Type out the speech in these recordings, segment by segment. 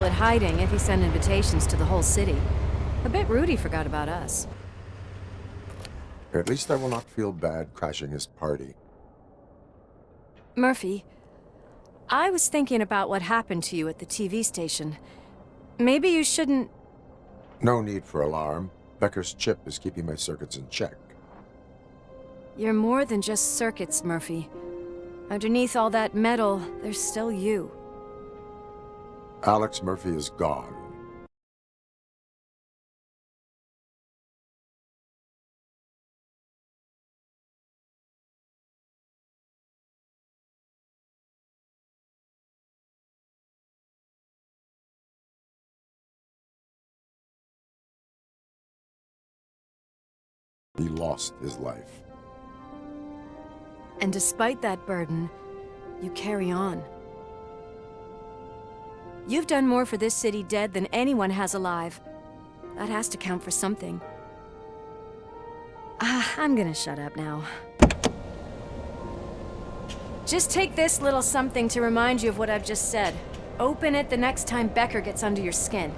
at hiding if he sent invitations to the whole city. A bit rude he forgot about us. At least I will not feel bad crashing his party. Murphy, I was thinking about what happened to you at the TV station. Maybe you shouldn't... No need for alarm. Becker's chip is keeping my circuits in check. You're more than just circuits, Murphy. Underneath all that metal, there's still you. Alex Murphy is gone. He lost his life. And despite that burden, you carry on. You've done more for this city dead than anyone has alive. That has to count for something. I'm gonna shut up now. Just take this little something to remind you of what I've just said. Open it the next time Becker gets under your skin.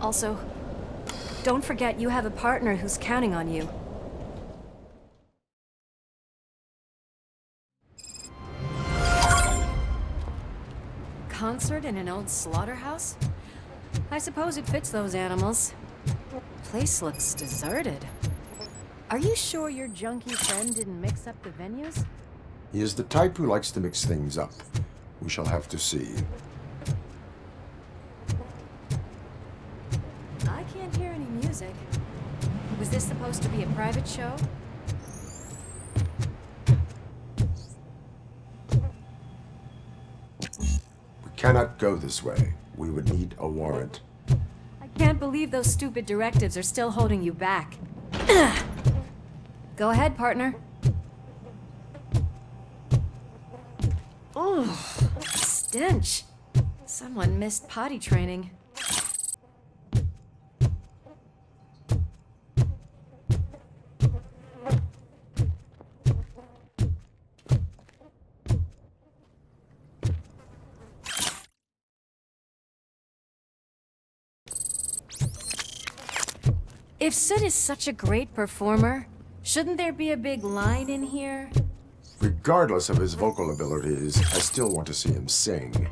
Also, don't forget you have a partner who's counting on you. Concert in an old slaughterhouse? I suppose it fits those animals. Place looks deserted. Are you sure your junkie friend didn't mix up the venues? He is the type who likes to mix things up. We shall have to see. I can't hear any music. Was this supposed to be a private show? We cannot go this way. We would need a warrant. I can't believe those stupid directives are still holding you back. Go ahead, partner. Ooh, stench. Someone missed potty training. If Sid is such a great performer, shouldn't there be a big line in here? Regardless of his vocal abilities, I still want to see him sing.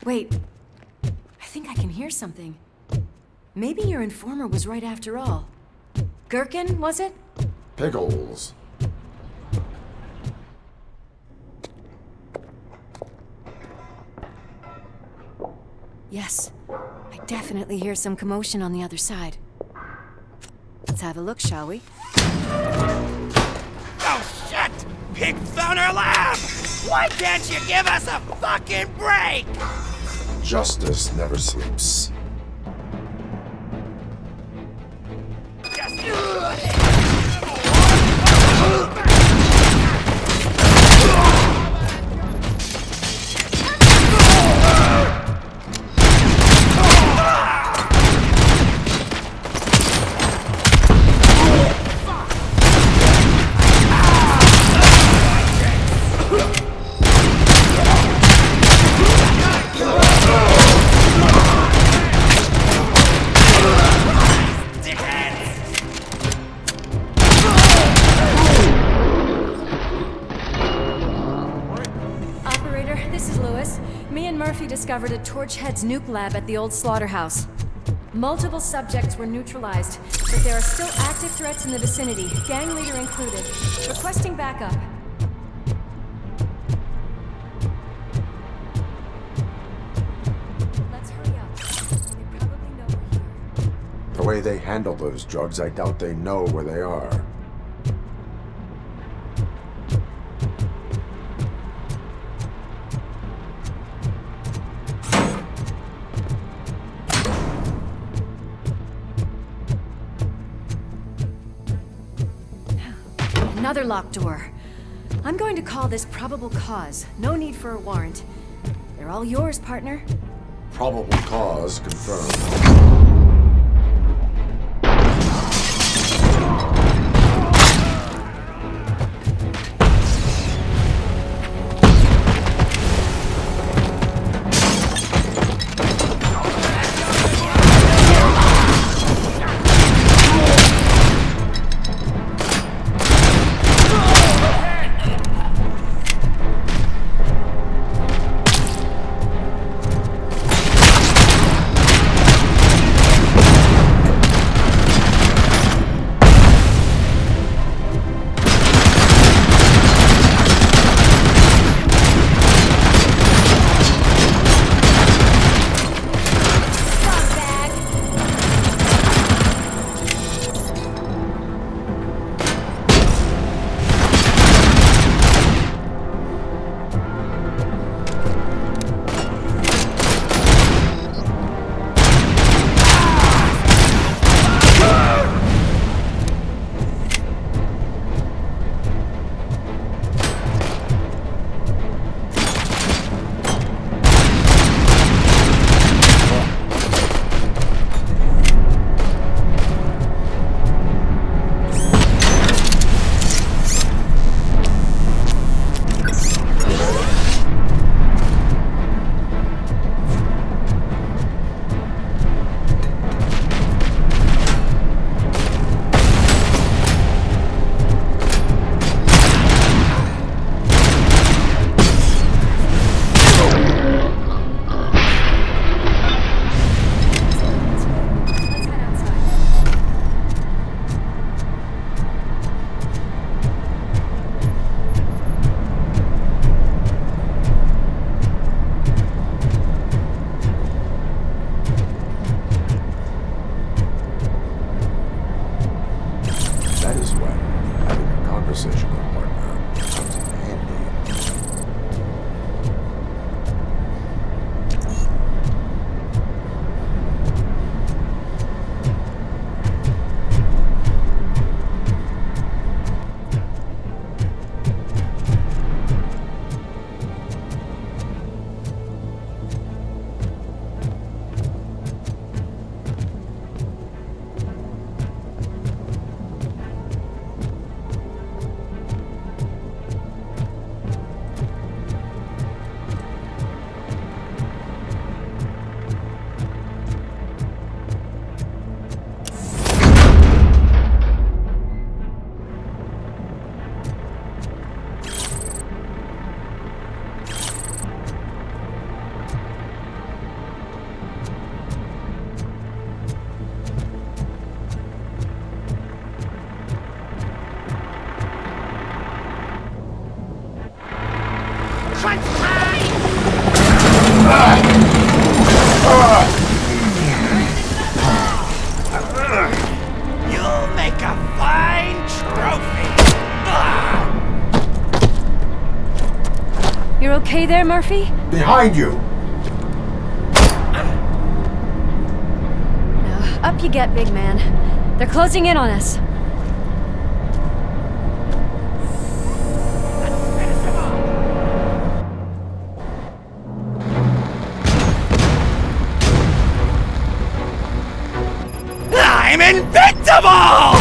Wait, I think I can hear something. Maybe your informer was right after all. Gherkin, was it? Pickles. Yes, I definitely hear some commotion on the other side. Let's have a look, shall we? Oh shit! Pig found our lab! Why can't you give us a fucking break? Justice never sleeps. Discovered a Torchhead's nuke lab at the old slaughterhouse. Multiple subjects were neutralized, but there are still active threats in the vicinity, gang leader included. Requesting backup. Let's hurry up. They probably know we're here. The way they handle those drugs, I doubt they know where they are. another locked door. I'm going to call this probable cause. No need for a warrant. They're all yours, partner. Probable cause confirmed. You'll make a fine trophy. You're okay there, Murphy? Behind you! Now, up you get, big man. They're closing in on us. I'm invincible!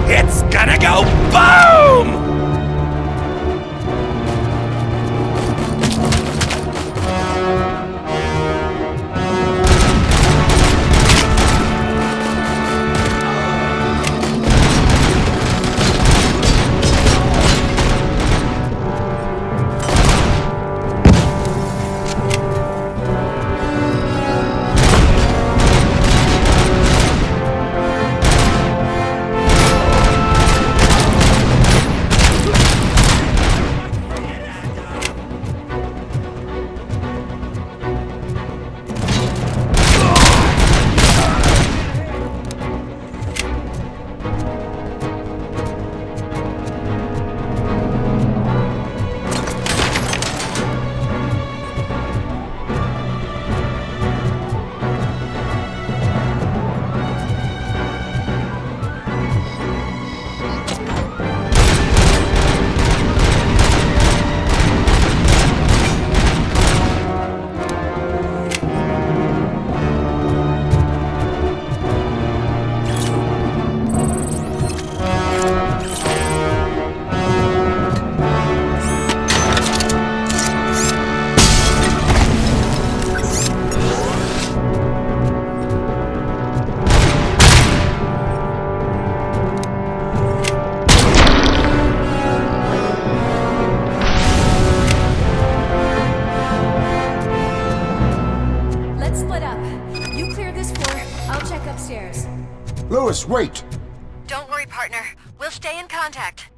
It's upstairs. Lewis, wait! Don't worry, partner. We'll stay in contact.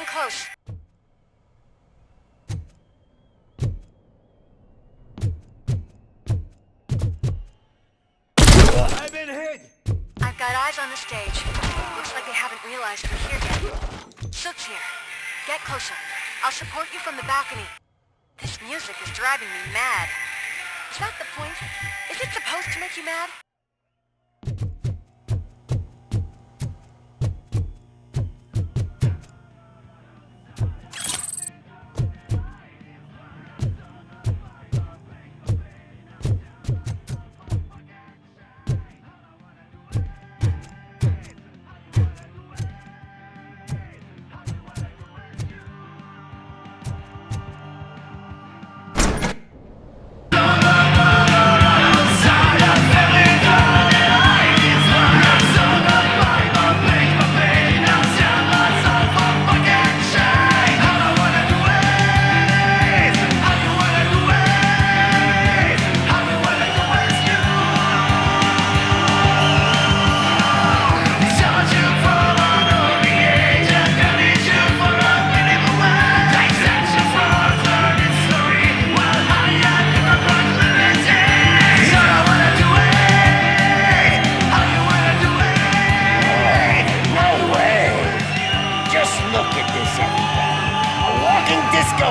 Close. I've been hit! I've got eyes on the stage. Looks like they haven't realized we're here yet. Sook's here. Get closer. I'll support you from the balcony. This music is driving me mad. Is that the point? Is it supposed to make you mad?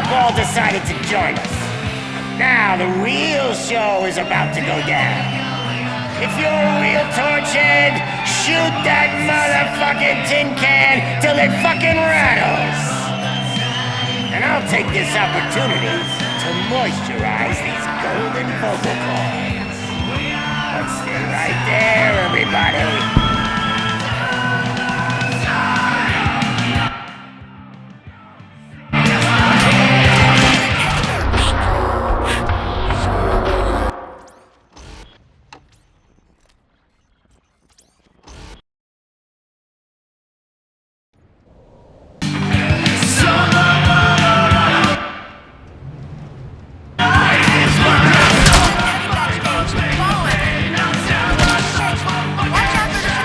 Ball decided to join us. Now the real show is about to go down. If you're a real torchhead, shoot that motherfucking tin can till it fucking rattles. And I'll take this opportunity to moisturize these golden vocal cords. Let's stay right there, everybody. Watch out for the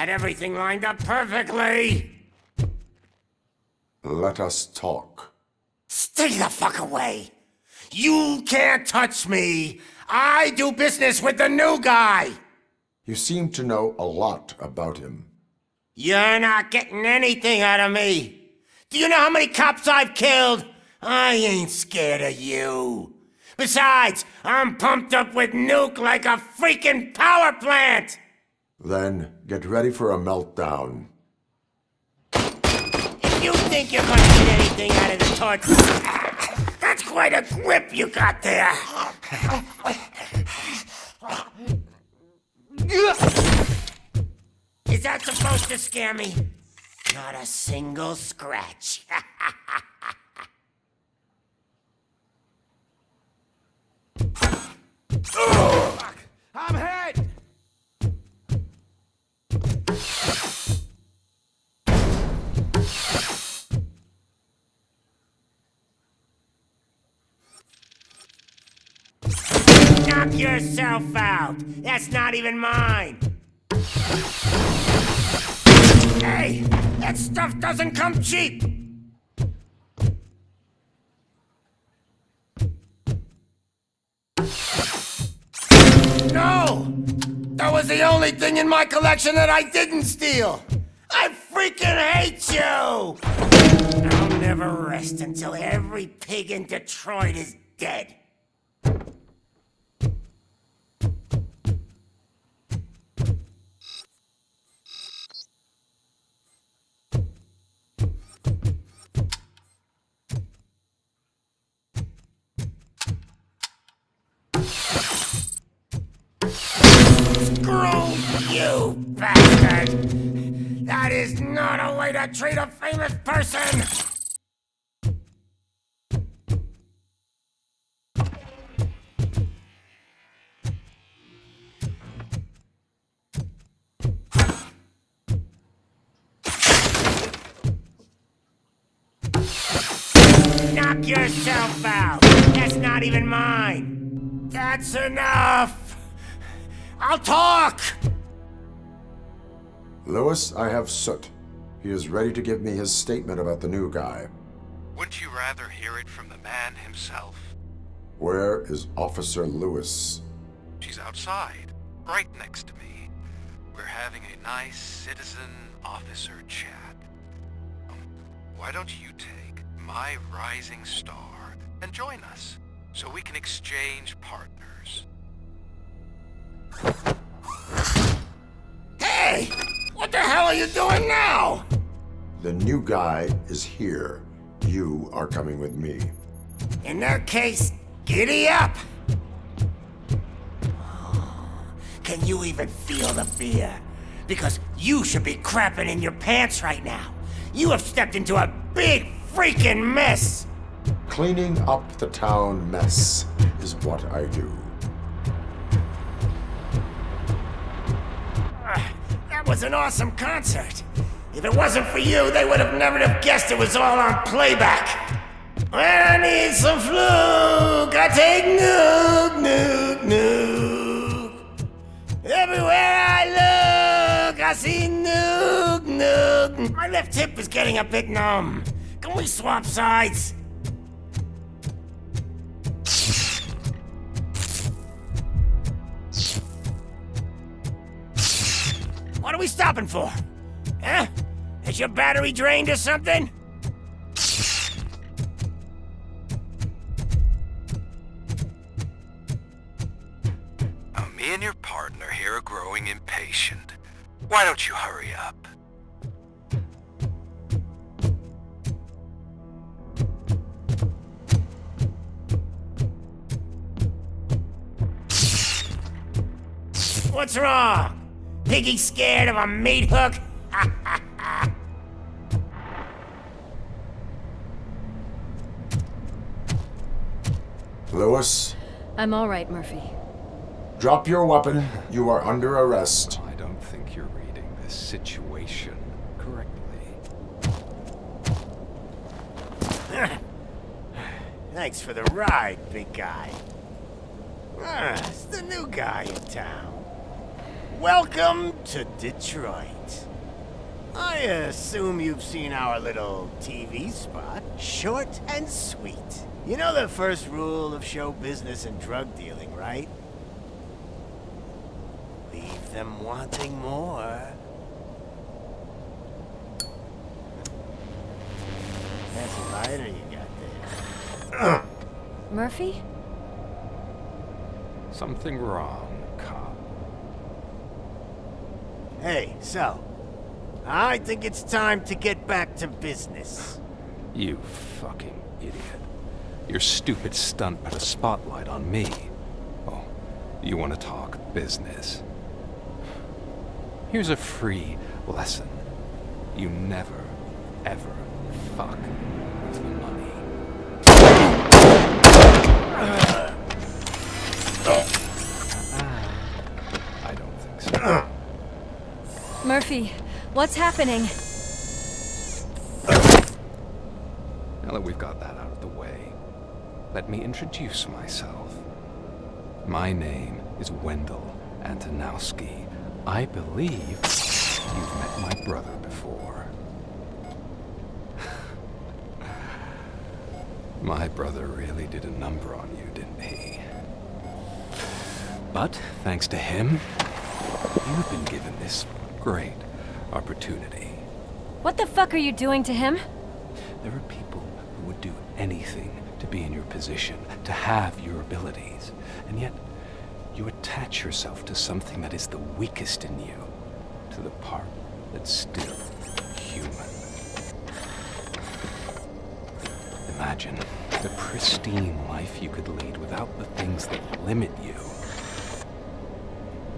had everything lined up perfectly. Let us talk. Stay the fuck away. You can't touch me. I do business with the new guy. You seem to know a lot about him. You're not getting anything out of me. Do you know how many cops I've killed? I ain't scared of you. Besides, I'm pumped up with nuke like a freaking power plant! Then get ready for a meltdown. If you think you're gonna get anything out of the torch, that's quite a grip you got there. Is that supposed to scare me? Not a single scratch. I'm hit! Knock yourself out. That's not even mine. Hey, that stuff doesn't come cheap. No! That was the only thing in my collection that I didn't steal! I freaking hate you! I'll never rest until every pig in Detroit is dead. Screw you, bastard! That is not a way to treat a famous person! Knock yourself out! That's not even mine! That's enough! I'll talk! Lewis, I have Soot. He is ready to give me his statement about the new guy. Wouldn't you rather hear it from the man himself? Where is Officer Lewis? She's outside, right next to me. We're having a nice citizen-officer chat. Why don't you take my rising star and join us, so we can exchange partners? Hey! What the hell are you doing now? The new guy is here. You are coming with me. In that case, giddy up! Can you even feel the fear? Because you should be crapping in your pants right now. You have stepped into a big freaking mess! Cleaning up the town mess is what I do. That was an awesome concert. If it wasn't for you, they would have never have guessed it was all on playback. When I need some fluke, I take nuke, nuke, nuke. Everywhere I look, I see nuke, nuke. My left hip is getting a bit numb. Can we swap sides? What are we stopping for? Huh? Is your battery drained or something? Me and your partner here are growing impatient. Why don't you hurry up? What's wrong? Piggy scared of a meat hook? Lewis, I'm all right, Murphy. drop your weapon. You are under arrest. I don't think you're reading this situation correctly. Thanks for the ride, big guy. It's the new guy in town. Welcome to Detroit. I assume you've seen our little TV spot. Short and sweet. You know the first rule of show business and drug dealing, right? Leave them wanting more. Fancy lighter you got there. Murphy? Something wrong, cop. Hey, so, I think it's time to get back to business. You fucking idiot. Your stupid stunt put a spotlight on me. Oh, you want to talk business? Here's a free lesson. You never, ever fuck with the money. I don't think so. Murphy, what's happening? Now that we've got that out of the way, let me introduce myself. My name is Wendell Antonowski. I believe you've met my brother before. My brother really did a number on you, didn't he? But thanks to him, you've been given this great opportunity. What the fuck are you doing to him? There are people who would do anything to be in your position, to have your abilities, and yet you attach yourself to something that is the weakest in you, to the part that's still human. Imagine the pristine life you could lead without the things that limit you.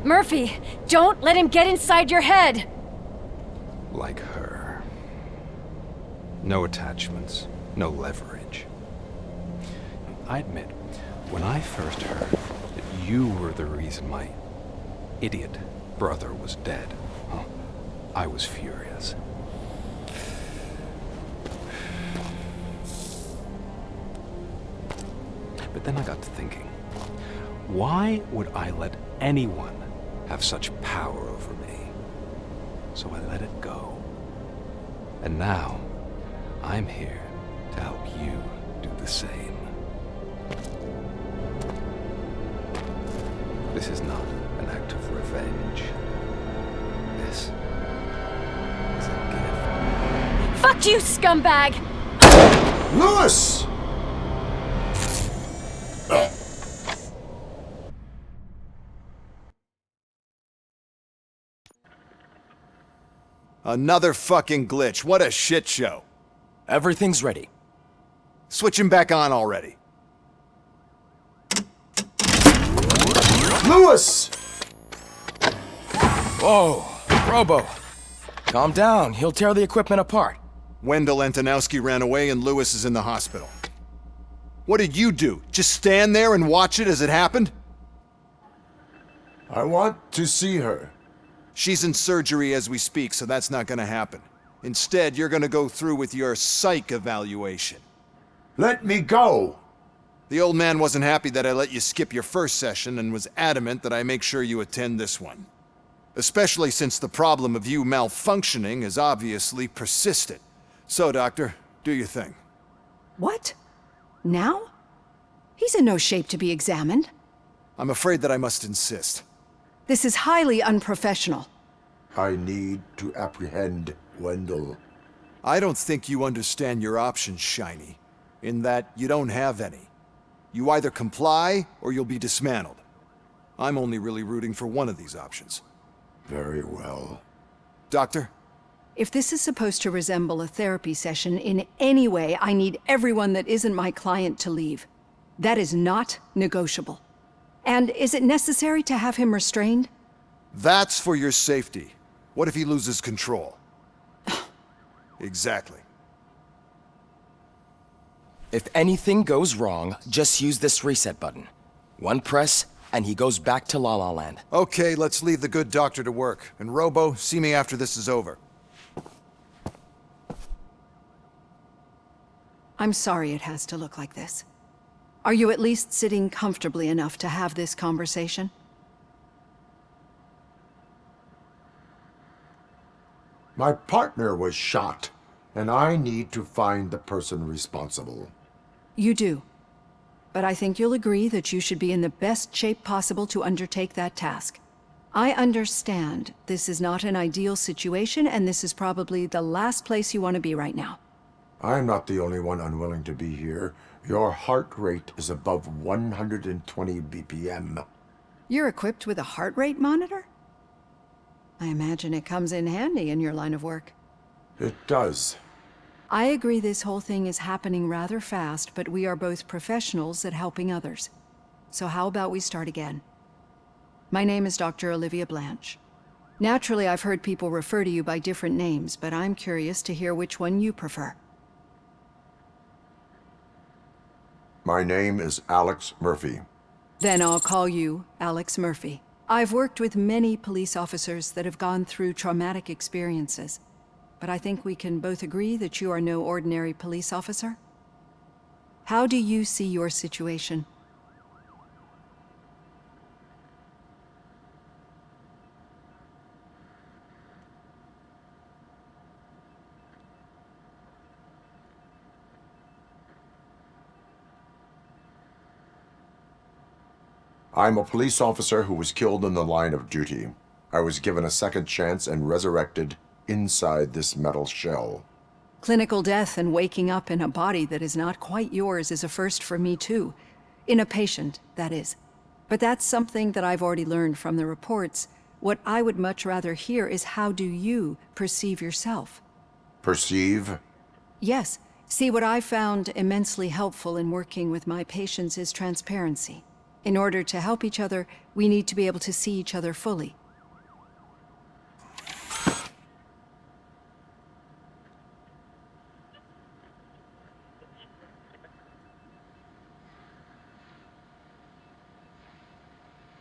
Murphy, don't let him get inside your head! Like her. No attachments, no leverage. I admit, when I first heard that you were the reason my idiot brother was dead, I was furious. But then I got to thinking, why would I let anyone have such power over me? So I let it go. And now, I'm here to help you do the same. This is not an act of revenge. This is a gift. Fuck you, scumbag! Lewis! Another fucking glitch. What a shit show. Everything's ready. Switch him back on already. Lewis! Whoa, Robo. Calm down. He'll tear the equipment apart. Wendell Antonowski ran away and Lewis is in the hospital. What did you do? Just stand there and watch it as it happened? I want to see her. She's in surgery as we speak, so that's not gonna happen. Instead, you're gonna go through with your psych evaluation. Let me go! The old man wasn't happy that I let you skip your first session and was adamant that I make sure you attend this one. Especially since the problem of you malfunctioning is obviously persistent. So, Doctor, do your thing. What? Now? He's in no shape to be examined. I'm afraid that I must insist. This is highly unprofessional. I need to apprehend Wendell. I don't think you understand your options, Shiny, in that you don't have any. You either comply or you'll be dismantled. I'm only really rooting for one of these options. Very well. Doctor? If this is supposed to resemble a therapy session in any way, I need everyone that isn't my client to leave. That is not negotiable. And is it necessary to have him restrained? That's for your safety. What if he loses control? Exactly. If anything goes wrong, just use this reset button. One press, and he goes back to La La Land. Okay, let's leave the good doctor to work. And Robo, see me after this is over. I'm sorry it has to look like this. Are you at least sitting comfortably enough to have this conversation? My partner was shot, and I need to find the person responsible. You do. But I think you'll agree that you should be in the best shape possible to undertake that task. I understand this is not an ideal situation, and this is probably the last place you want to be right now. I'm not the only one unwilling to be here. Your heart rate is above 120 BPM. You're equipped with a heart rate monitor? I imagine it comes in handy in your line of work. It does. I agree this whole thing is happening rather fast, but we are both professionals at helping others. So how about we start again? My name is Dr. Olivia Blanche. Naturally, I've heard people refer to you by different names, but I'm curious to hear which one you prefer. My name is Alex Murphy. Then I'll call you Alex Murphy. I've worked with many police officers that have gone through traumatic experiences, but I think we can both agree that you are no ordinary police officer. How do you see your situation? I'm a police officer who was killed in the line of duty. I was given a second chance and resurrected inside this metal shell. Clinical death and waking up in a body that is not quite yours is a first for me too. In a patient, that is. But that's something that I've already learned from the reports. What I would much rather hear is how do you perceive yourself? Perceive? Yes. See, what I found immensely helpful in working with my patients is transparency. In order to help each other, we need to be able to see each other fully.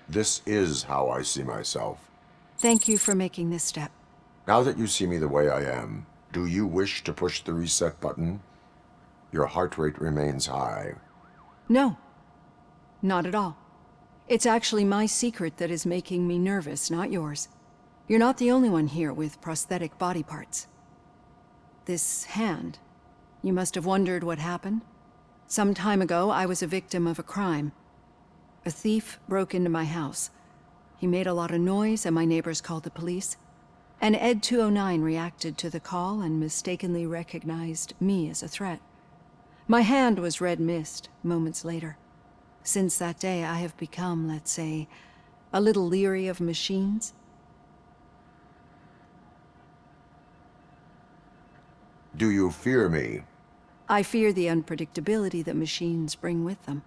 This is how I see myself. Thank you for making this step. Now that you see me the way I am, do you wish to push the reset button? Your heart rate remains high. No. Not at all. It's actually my secret that is making me nervous, not yours. You're not the only one here with prosthetic body parts. This hand, you must have wondered what happened. Some time ago, I was a victim of a crime. A thief broke into my house. He made a lot of noise and my neighbors called the police. And Ed 209 reacted to the call and mistakenly recognized me as a threat. My hand was red mist moments later. Since that day, I have become, let's say, a little leery of machines. Do you fear me? I fear the unpredictability that machines bring with them.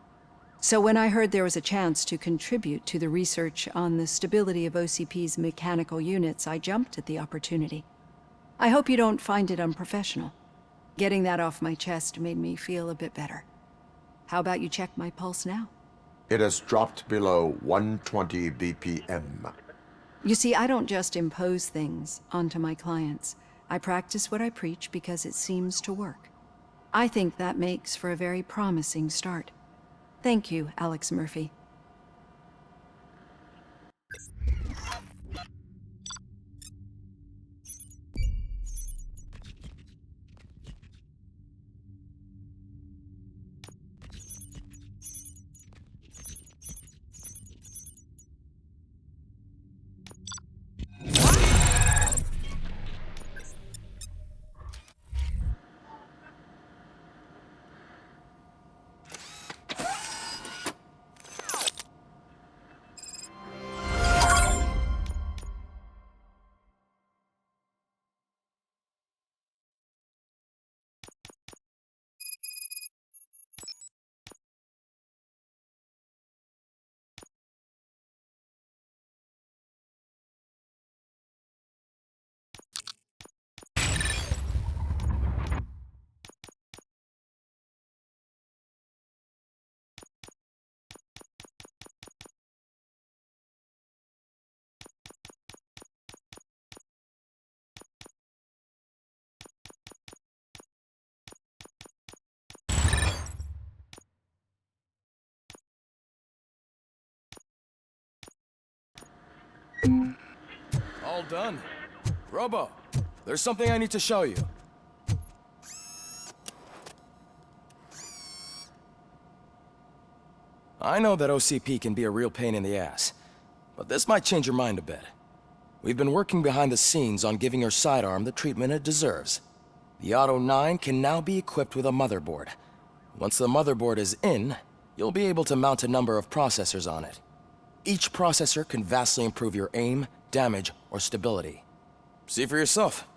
So when I heard there was a chance to contribute to the research on the stability of OCP's mechanical units, I jumped at the opportunity. I hope you don't find it unprofessional. Getting that off my chest made me feel a bit better. How about you check my pulse now? It has dropped below 120 BPM. You see, I don't just impose things onto my clients. I practice what I preach because it seems to work. I think that makes for a very promising start. Thank you, Alex Murphy. All done. Robo, There's something I need to show you. I know that OCP can be a real pain in the ass, but this might change your mind a bit. We've been working behind the scenes on giving your sidearm the treatment it deserves. The Auto 9 can now be equipped with a motherboard. Once the motherboard is in, you'll be able to mount a number of processors on it. Each processor can vastly improve your aim, damage, or stability. See for yourself.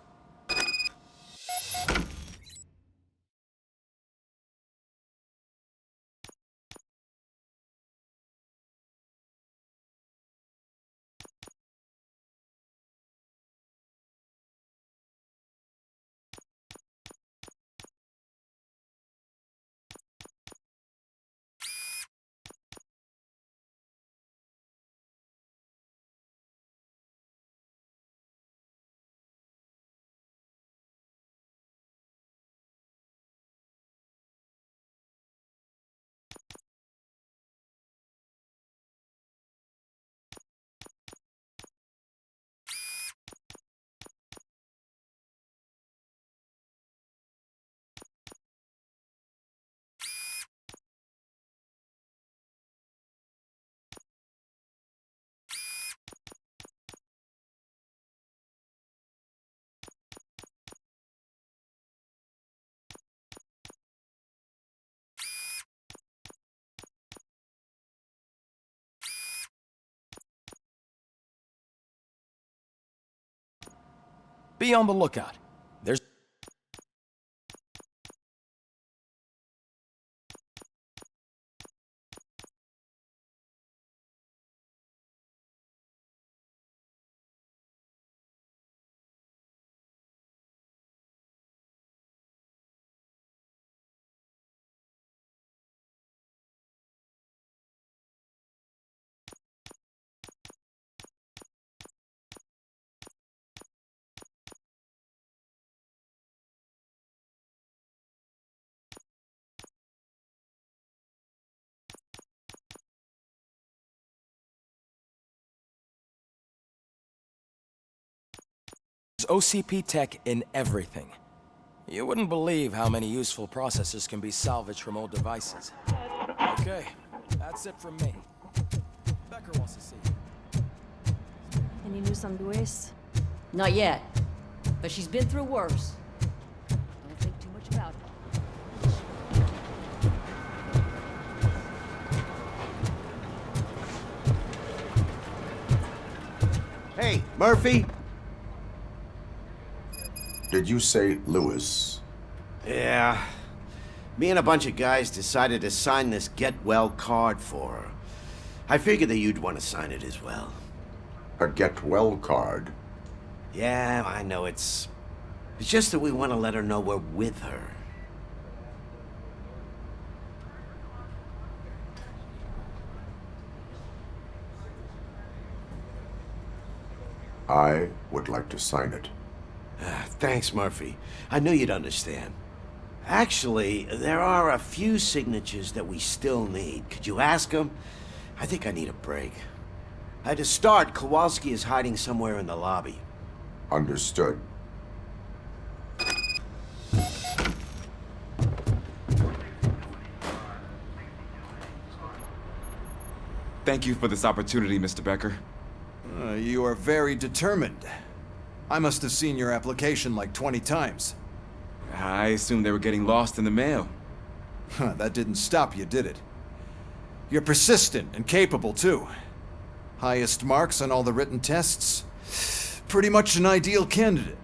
Be on the lookout. There's... OCP tech in everything. You wouldn't believe how many useful processors can be salvaged from old devices. Okay, that's it from me. Becker wants to see you. Any news on Luis? Not yet, but she's been through worse. Don't think too much about it. Hey, Murphy? Did you say Lewis? Yeah. Me and a bunch of guys decided to sign this get well card for her. I figured that you'd want to sign it as well. A get well card? Yeah, I know it's just that we want to let her know we're with her. I would like to sign it. Thanks, Murphy. I knew you'd understand. Actually, there are a few signatures that we still need. Could you ask them? I think I need a break. To start, Kowalski is hiding somewhere in the lobby. Understood. Thank you for this opportunity, Mr. Becker. You are very determined. I must have seen your application like 20 times. I assumed they were getting lost in the mail. That didn't stop you, did it? You're persistent and capable, too. Highest marks on all the written tests. Pretty much an ideal candidate.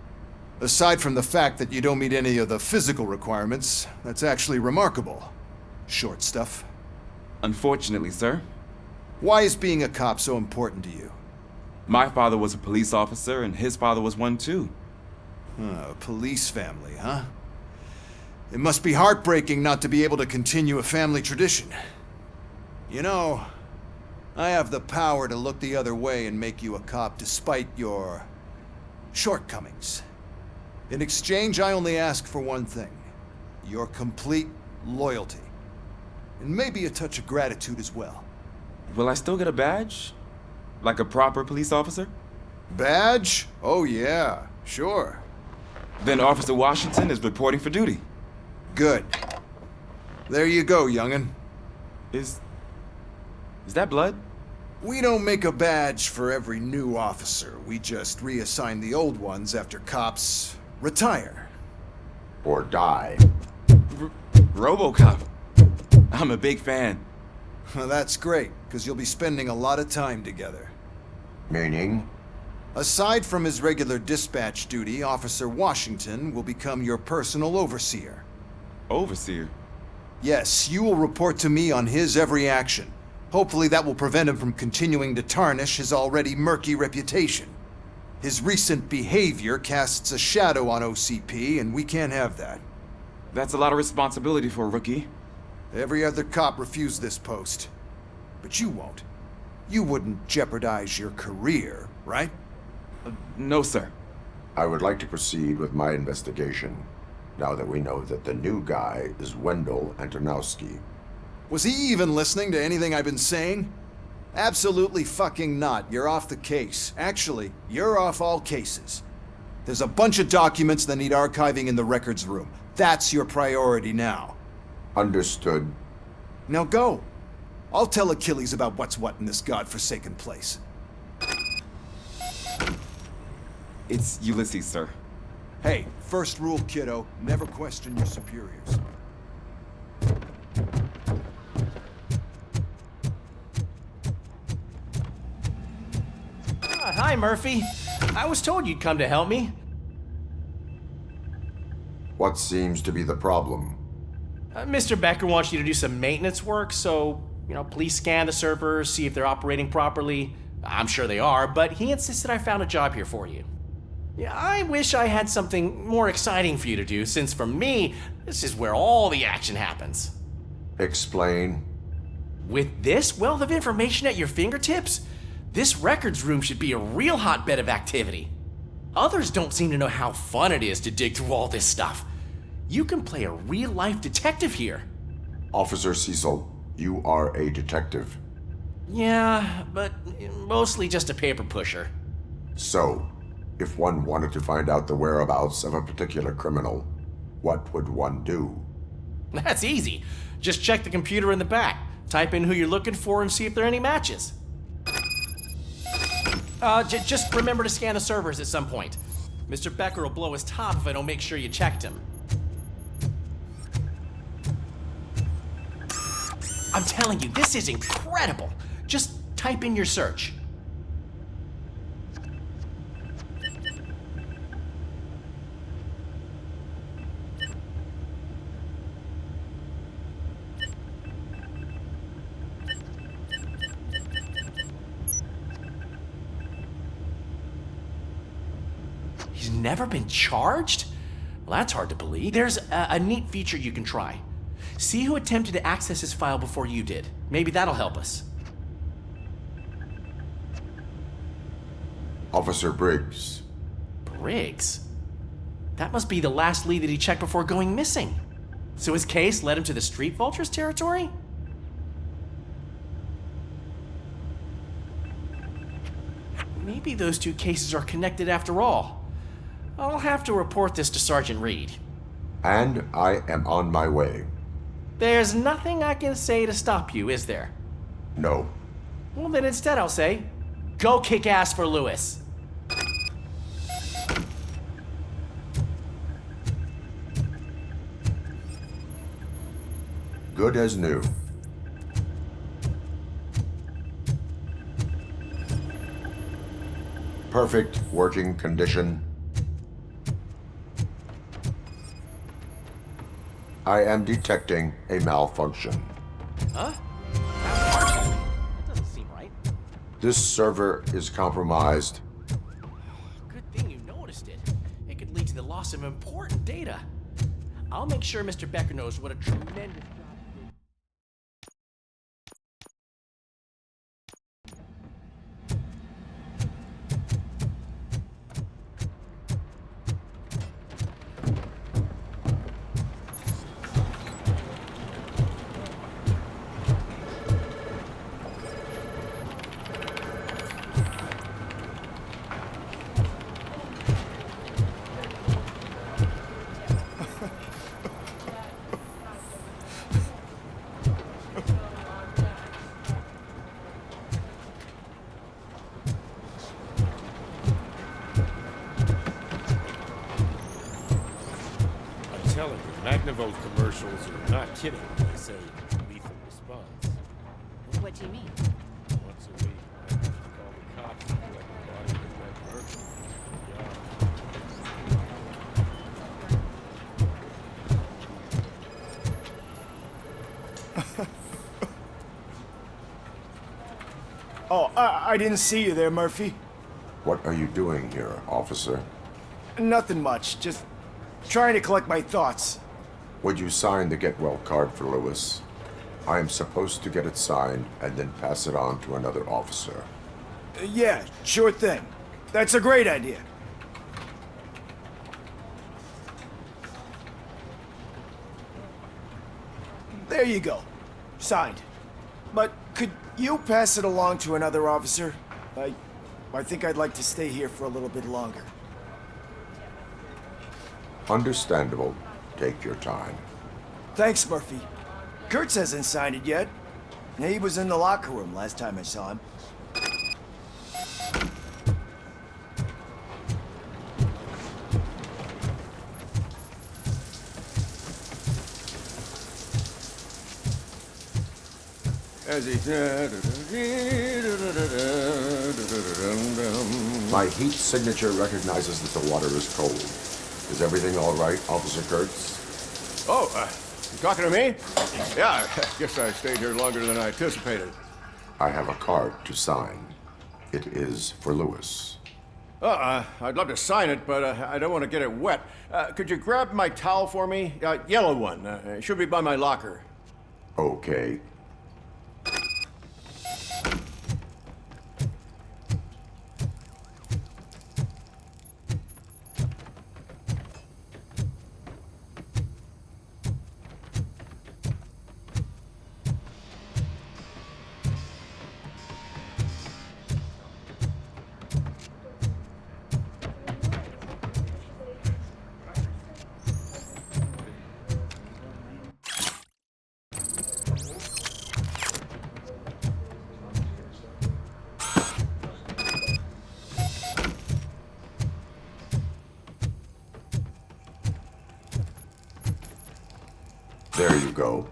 Aside from the fact that you don't meet any of the physical requirements, that's actually remarkable. Short stuff. Unfortunately, sir. Why is being a cop so important to you? My father was a police officer, and his father was one too. A police family, huh? It must be heartbreaking not to be able to continue a family tradition. You know, I have the power to look the other way and make you a cop despite your shortcomings. In exchange, I only ask for one thing. Your complete loyalty. And maybe a touch of gratitude as well. Will I still get a badge? Like a proper police officer? Badge? Oh yeah, sure. Then Officer Washington is reporting for duty. Good. There you go, young'un. Is that blood? We don't make a badge for every new officer. We just reassign the old ones after cops retire. Or die. RoboCop. I'm a big fan. Well, that's great, because you'll be spending a lot of time together. Meaning? Aside from his regular dispatch duty, Officer Washington will become your personal overseer. Overseer? Yes, you will report to me on his every action. Hopefully that will prevent him from continuing to tarnish his already murky reputation. His recent behavior casts a shadow on OCP, and we can't have that. That's a lot of responsibility for a rookie. Every other cop refused this post. But you won't. You wouldn't jeopardize your career, right? No, sir. I would like to proceed with my investigation, now that we know that the new guy is Wendell Antonowski. Was he even listening to anything I've been saying? Absolutely fucking not. You're off the case. Actually, you're off all cases. There's a bunch of documents that need archiving in the records room. That's your priority now. Understood. Now go. I'll tell Achilles about what's what in this godforsaken place. It's Ulysses, sir. Hey, first rule, kiddo. Never question your superiors. Hi, Murphy. I was told you'd come to help me. What seems to be the problem? Mr. Becker wants you to do some maintenance work, so, please scan the servers, see if they're operating properly. I'm sure they are, but he insisted I found a job here for you. Yeah, I wish I had something more exciting for you to do, since for me, this is where all the action happens. Explain. With this wealth of information at your fingertips, this records room should be a real hotbed of activity. Others don't seem to know how fun it is to dig through all this stuff. You can play a real-life detective here. Officer Cecil, you are a detective. Yeah, but mostly just a paper pusher. So, if one wanted to find out the whereabouts of a particular criminal, what would one do? That's easy. Just check the computer in the back, type in who you're looking for, and see if there are any matches. Just remember to scan the servers at some point. Mr. Becker will blow his top if I don't make sure you checked him. I'm telling you, this is incredible. Just type in your search. He's never been charged? Well, that's hard to believe. There's a neat feature you can try. See who attempted to access his file before you did. Maybe that'll help us. Officer Briggs. Briggs? That must be the last lead that he checked before going missing. So his case led him to the Street Vultures territory? Maybe those two cases are connected after all. I'll have to report this to Sergeant Reed. And I am on my way. There's nothing I can say to stop you, is there? No. Well, then instead I'll say, go kick ass for Lewis. Good as new. Perfect working condition. I am detecting a malfunction. Huh? That doesn't seem right. This server is compromised. Good thing you noticed it. It could lead to the loss of important data. I'll make sure Mr. Becker knows what a tremendous job he did. Technivolt commercials are not kidding when they say lethal response. What do you mean? Once a week, I have to call the cops to collect the body of a dead person. Oh, I didn't see you there, Murphy. What are you doing here, officer? Nothing much, just trying to collect my thoughts. Would you sign the get well card for Lewis? I am supposed to get it signed and then pass it on to another officer. Yeah, sure thing. That's a great idea. There you go. Signed. But could you pass it along to another officer? I think I'd like to stay here for a little bit longer. Understandable. Take your time. Thanks, Murphy. Kurtz hasn't signed it yet. He was in the locker room last time I saw him. My heat signature recognizes that the water is cold. Is everything all right, Officer Kurtz? Oh, you talking to me? Yeah, I guess I stayed here longer than I anticipated. I have a card to sign. It is for Lewis. I'd love to sign it, but I don't want to get it wet. Could you grab my towel for me? Yellow one. It should be by my locker. Okay. There you go.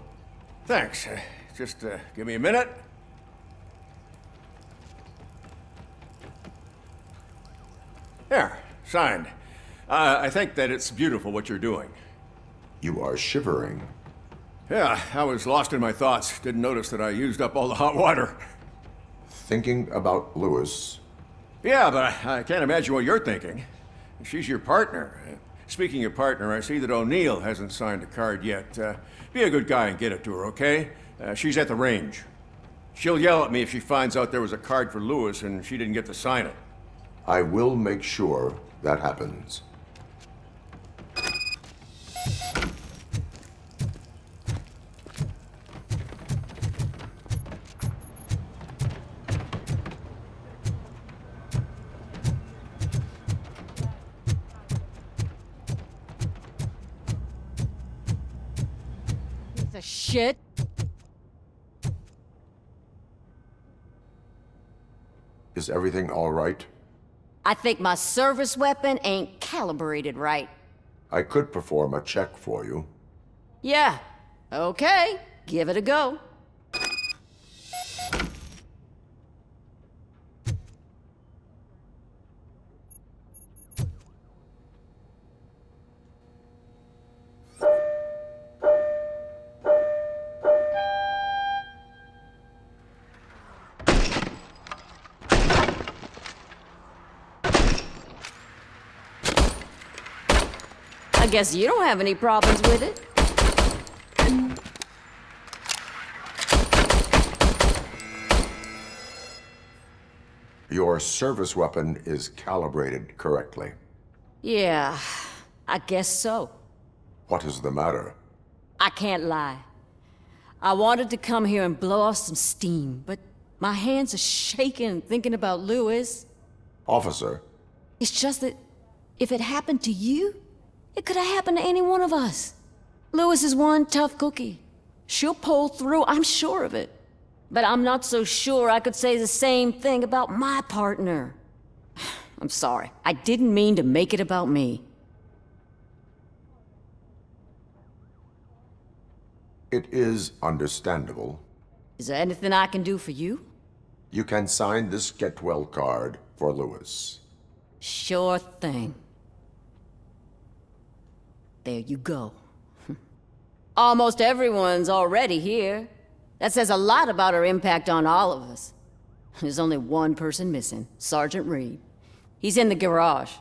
Thanks. Just give me a minute. There, signed. I think that it's beautiful what you're doing. You are shivering. Yeah, I was lost in my thoughts. Didn't notice that I used up all the hot water. Thinking about Lewis. Yeah, but I can't imagine what you're thinking. She's your partner. Speaking of partner, I see that O'Neill hasn't signed a card yet. Be a good guy and get it to her, okay? She's at the range. She'll yell at me if she finds out there was a card for Lewis and she didn't get to sign it. I will make sure that happens. Piece of shit. Is everything all right? I think my service weapon ain't calibrated right. I could perform a check for you. Yeah. Okay. Give it a go. I guess you don't have any problems with it. Your service weapon is calibrated correctly. Yeah, I guess so. What is the matter? I can't lie. I wanted to come here and blow off some steam, but my hands are shaking thinking about Lewis. Officer. It's just that if it happened to you, it could have happened to any one of us. Lewis is one tough cookie. She'll pull through, I'm sure of it. But I'm not so sure I could say the same thing about my partner. I'm sorry. I didn't mean to make it about me. It is understandable. Is there anything I can do for you? You can sign this get well card for Lewis. Sure thing. There you go. Almost everyone's already here. That says a lot about her impact on all of us. There's only one person missing, Sergeant Reed. He's in the garage.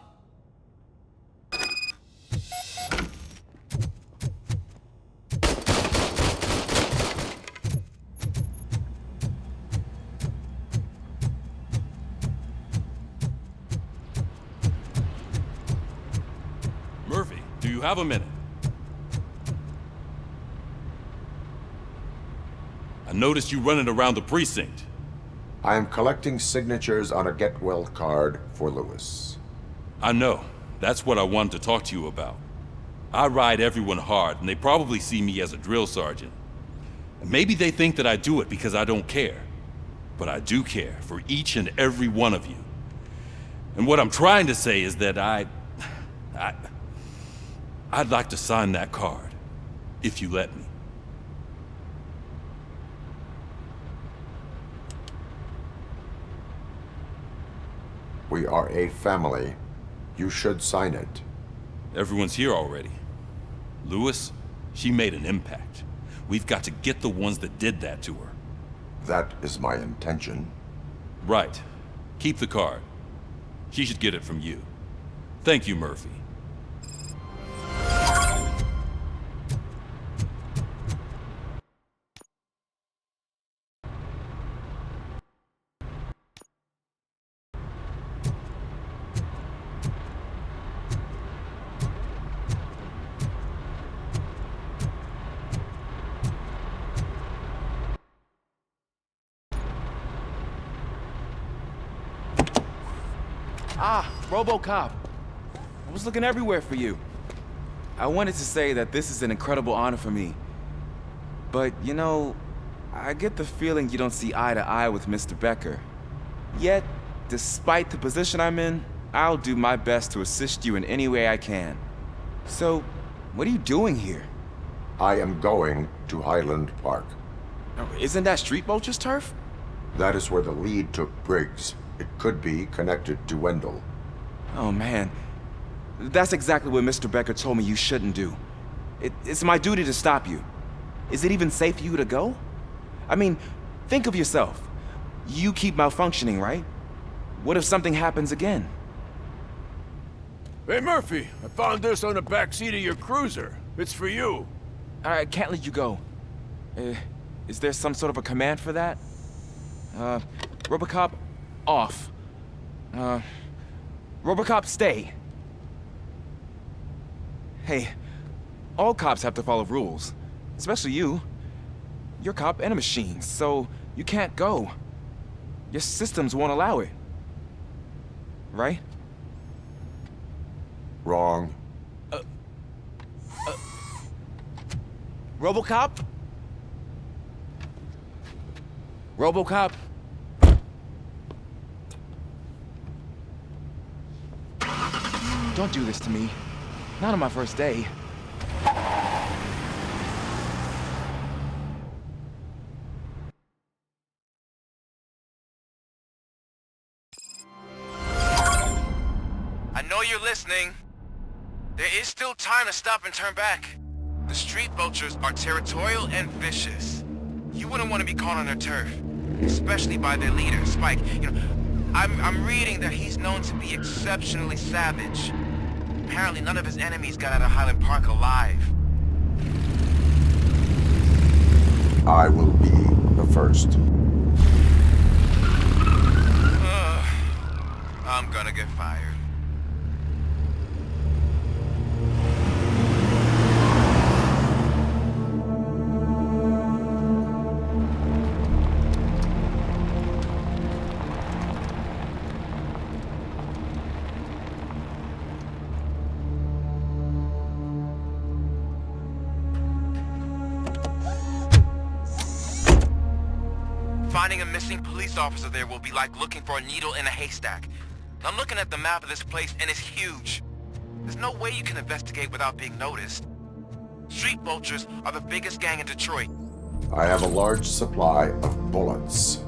Murphy, do you have a minute? I noticed you running around the precinct. I am collecting signatures on a get well card for Lewis. I know. That's what I wanted to talk to you about. I ride everyone hard, and they probably see me as a drill sergeant. And maybe they think that I do it because I don't care. But I do care for each and every one of you. And what I'm trying to say is that I'd like to sign that card, if you let me. We are a family. You should sign it. Everyone's here already. Lewis, she made an impact. We've got to get the ones that did that to her. That is my intention. Right. Keep the card. She should get it from you. Thank you, Murphy. Ah, RoboCop. I was looking everywhere for you. I wanted to say that this is an incredible honor for me. But, you know, I get the feeling you don't see eye to eye with Mr. Becker. Yet, despite the position I'm in, I'll do my best to assist you in any way I can. So, what are you doing here? I am going to Highland Park. Isn't that Street Vulture's turf? That is where the lead took Briggs. It could be connected to Wendell. Oh, man. That's exactly what Mr. Becker told me you shouldn't do. It's my duty to stop you. Is it even safe for you to go? I mean, think of yourself. You keep malfunctioning, right? What if something happens again? Hey, Murphy, I found this on the back seat of your cruiser. It's for you. I can't let you go. Is there some sort of a command for that? RoboCop, off. RoboCop, stay. Hey, all cops have to follow rules. Especially you. You're a cop and a machine, so you can't go. Your systems won't allow it. Right? Wrong. RoboCop? RoboCop? Don't do this to me. Not on my first day. I know you're listening. There is still time to stop and turn back. The street vultures are territorial and vicious. You wouldn't want to be caught on their turf, especially by their leader, Spike. You know, I'm reading that he's known to be exceptionally savage. Apparently none of his enemies got out of Highland Park alive. I will be the first. I'm gonna get fired. Finding a missing police officer there will be like looking for a needle in a haystack. I'm looking at the map of this place and it's huge. There's no way you can investigate without being noticed. Street vultures are the biggest gang in Detroit. I have a large supply of bullets.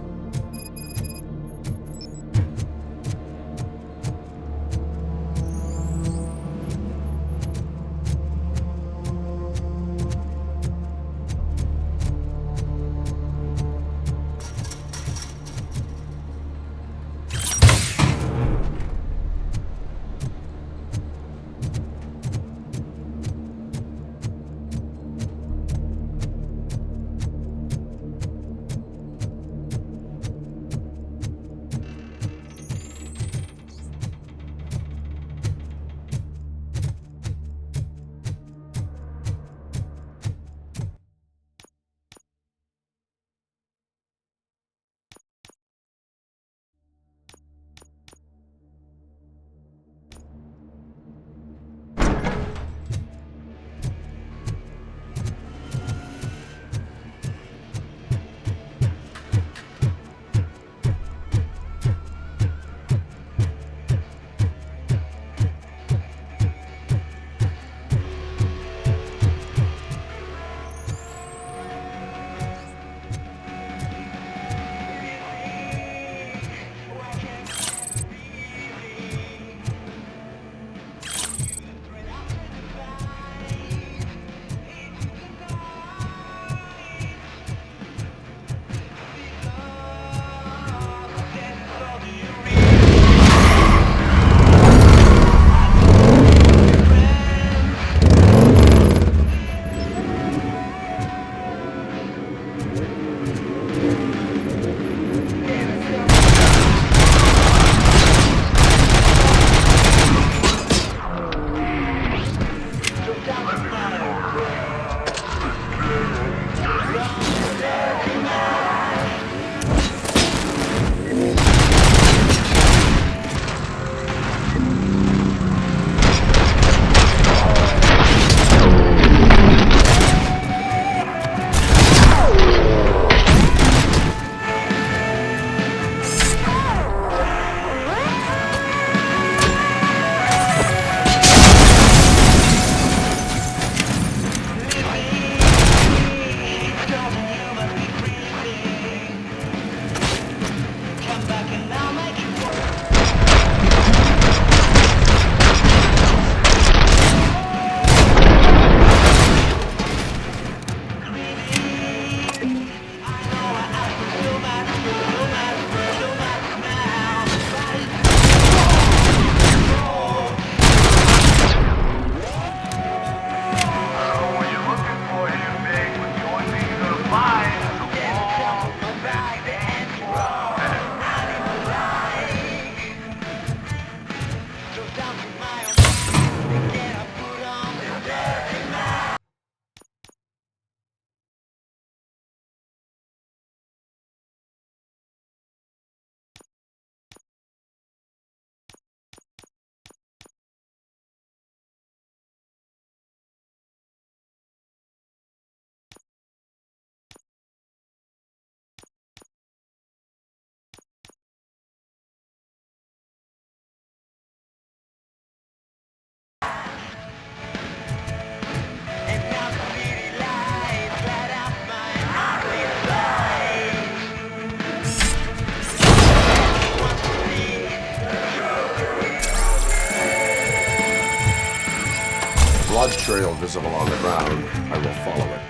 Blood trail visible on the ground. I will follow it.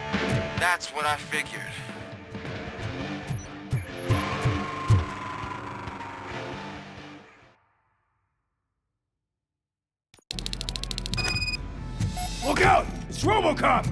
That's what I figured. Look out! It's RoboCop!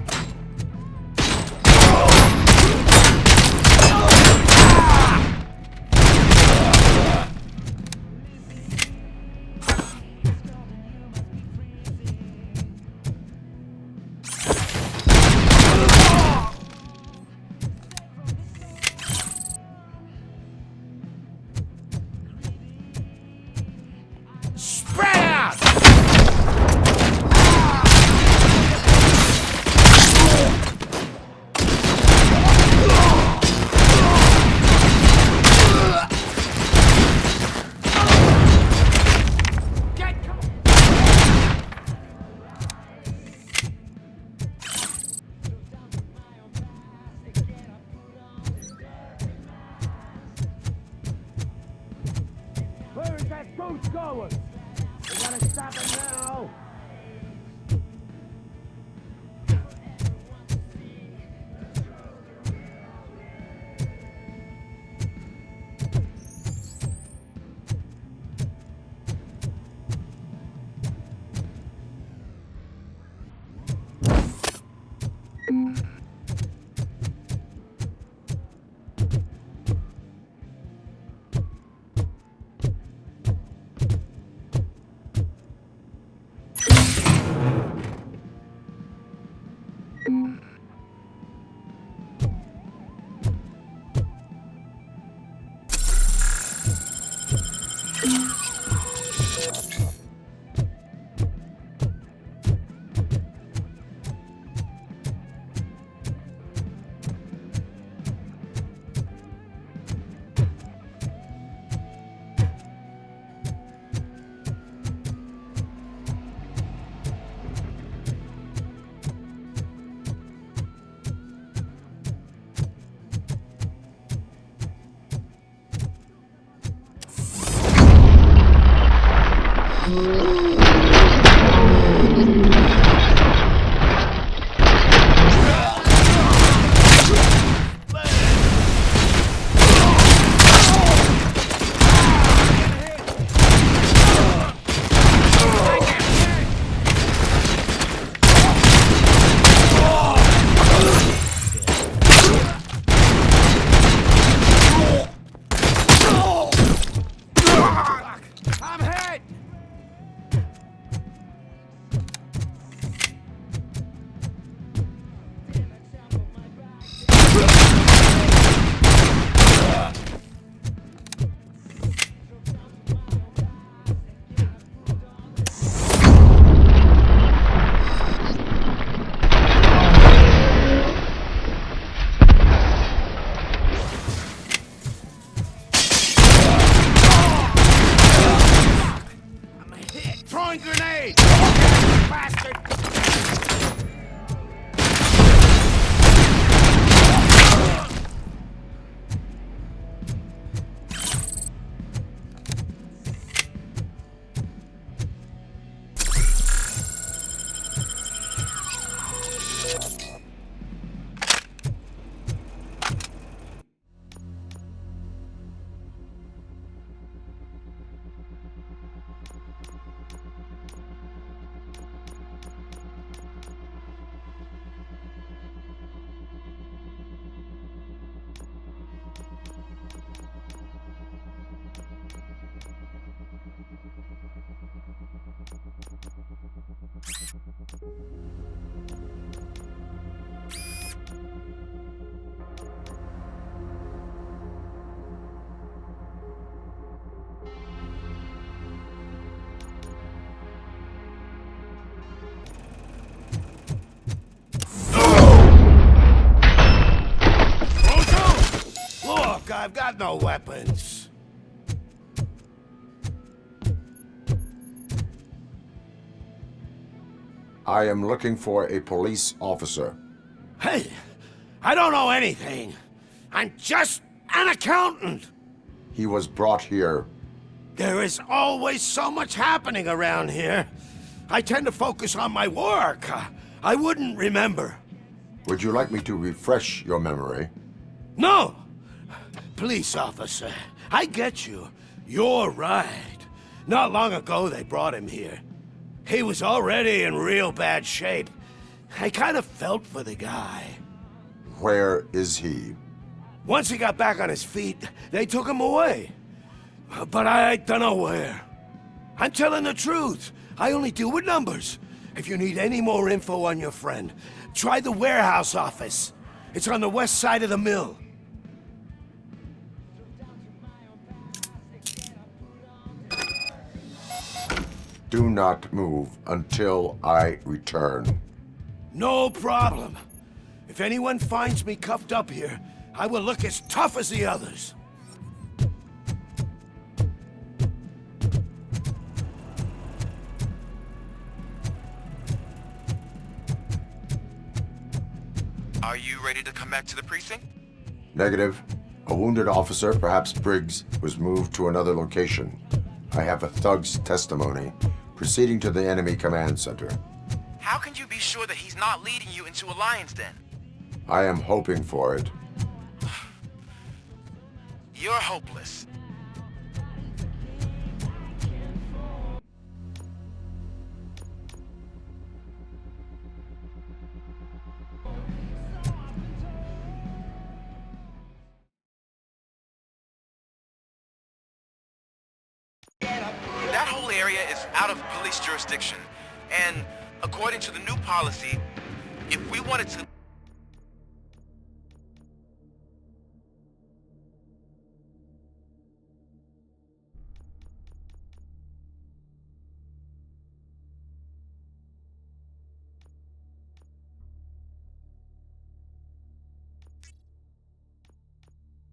Spread out! Scoot's going! We gotta stop it now! Throwing grenade! Bastard! Look, I've got no weapons. I am looking for a police officer. Hey, I don't know anything. I'm just an accountant. He was brought here. There is always so much happening around here. I tend to focus on my work. I wouldn't remember. Would you like me to refresh your memory? No! Police officer, I get you. You're right. Not long ago they brought him here. He was already in real bad shape. I kind of felt for the guy. Where is he? Once he got back on his feet, they took him away. But I don't know where. I'm telling the truth. I only deal with numbers. If you need any more info on your friend, try the warehouse office. It's on the west side of the mill. Do not move until I return. No problem. If anyone finds me cuffed up here, I will look as tough as the others. Are you ready to come back to the precinct? Negative. A wounded officer, perhaps Briggs, was moved to another location. I have a thug's testimony proceeding to the enemy command center. How can you be sure that he's not leading you into a lion's den? I am hoping for it. You're hopeless. That whole area is out of police jurisdiction, and according to the new policy, if we wanted to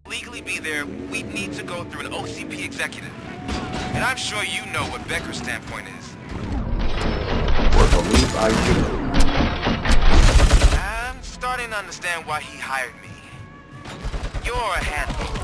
legally be there, we'd need to go through an OCP executive. And I'm sure you know what Becker's standpoint is. I believe I do. I'm starting to understand why he hired me. You're a handful.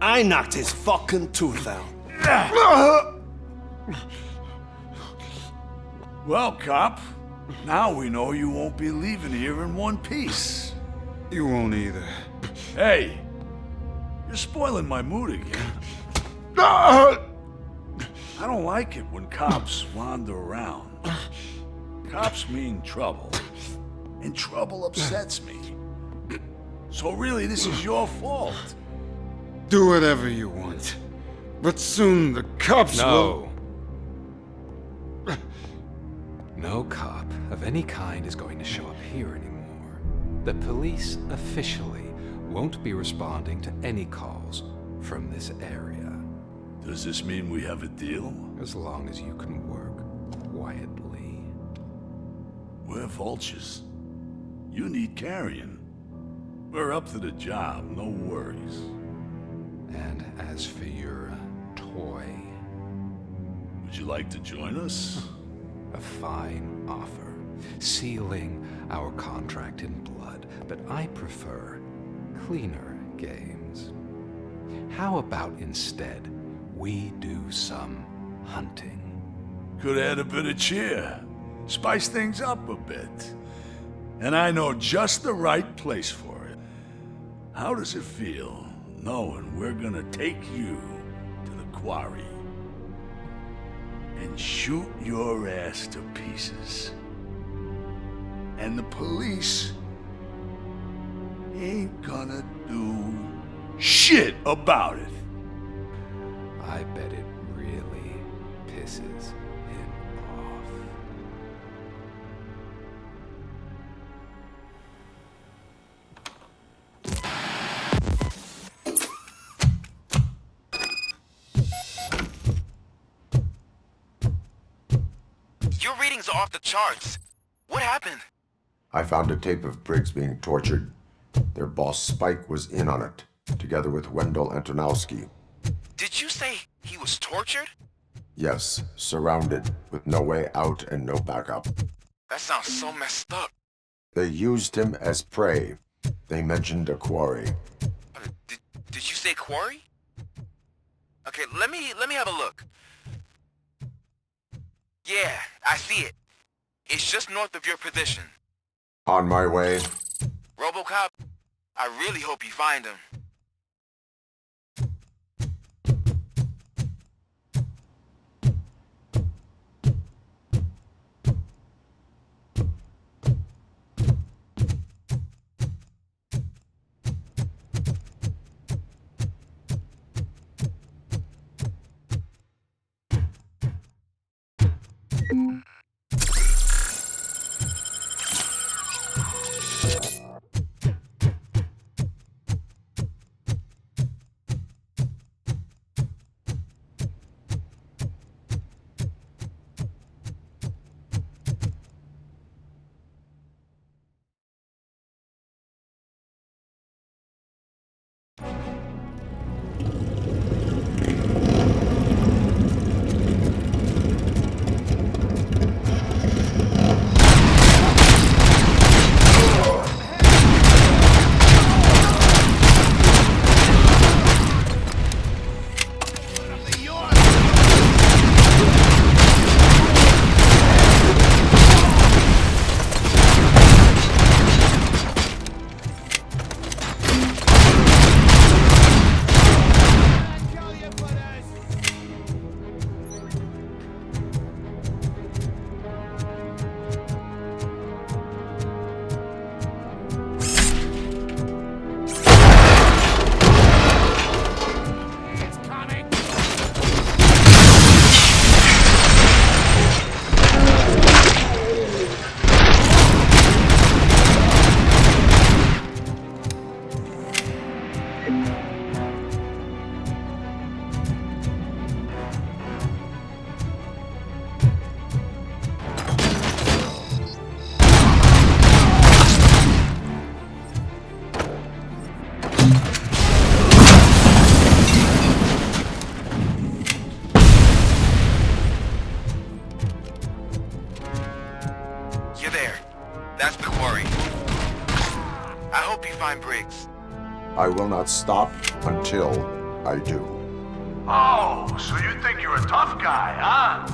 I knocked his fucking tooth out. Well, cop, now we know you won't be leaving here in one piece. You won't either. Hey, you're spoiling my mood again. I don't like it when cops wander around. Cops mean trouble, and trouble upsets me. So really, this is your fault. Do whatever you want. But soon the cops will... No cop of any kind is going to show up here anymore. The police officially won't be responding to any calls from this area. Does this mean we have a deal? As long as you can work quietly. We're vultures. You need carrion. We're up to the job, no worries. And as for your toy... Would you like to join us? A fine offer, sealing our contract in blood, but I prefer cleaner games. How about instead we do some hunting? Could add a bit of cheer, spice things up a bit. And I know just the right place for it. How does it feel knowing we're gonna take you to the quarry and shoot your ass to pieces? And the police ain't gonna do shit about it. I bet it really pisses him off. Your readings are off the charts. What happened? I found a tape of Briggs being tortured. Their boss Spike was in on it, together with Wendell Antonowski. Did you say he was tortured? Yes, surrounded, with no way out and no backup. That sounds so messed up. They used him as prey. They mentioned a quarry. Did you say quarry? Okay, let me have a look. Yeah, I see it. It's just north of your position. On my way. RoboCop, I really hope you find him. You're there. That's the quarry. I hope you find Briggs. I will not stop until I do. Oh, so you think you're a tough guy, huh?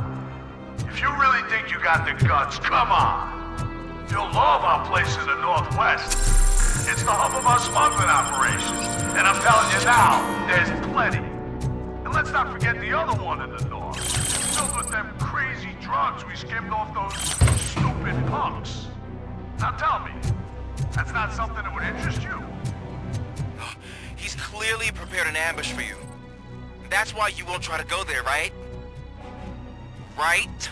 If you really think you got the guts, come on. You'll love our place in the Northwest. It's the hub of our smuggling operations. And I'm telling you now, there's plenty. And let's not forget the other one in the north. Filled with them crazy drugs we skimmed off those stupid punks. Now tell me, that's not something that would interest you? He's clearly prepared an ambush for you. That's why you won't try to go there, right? Right?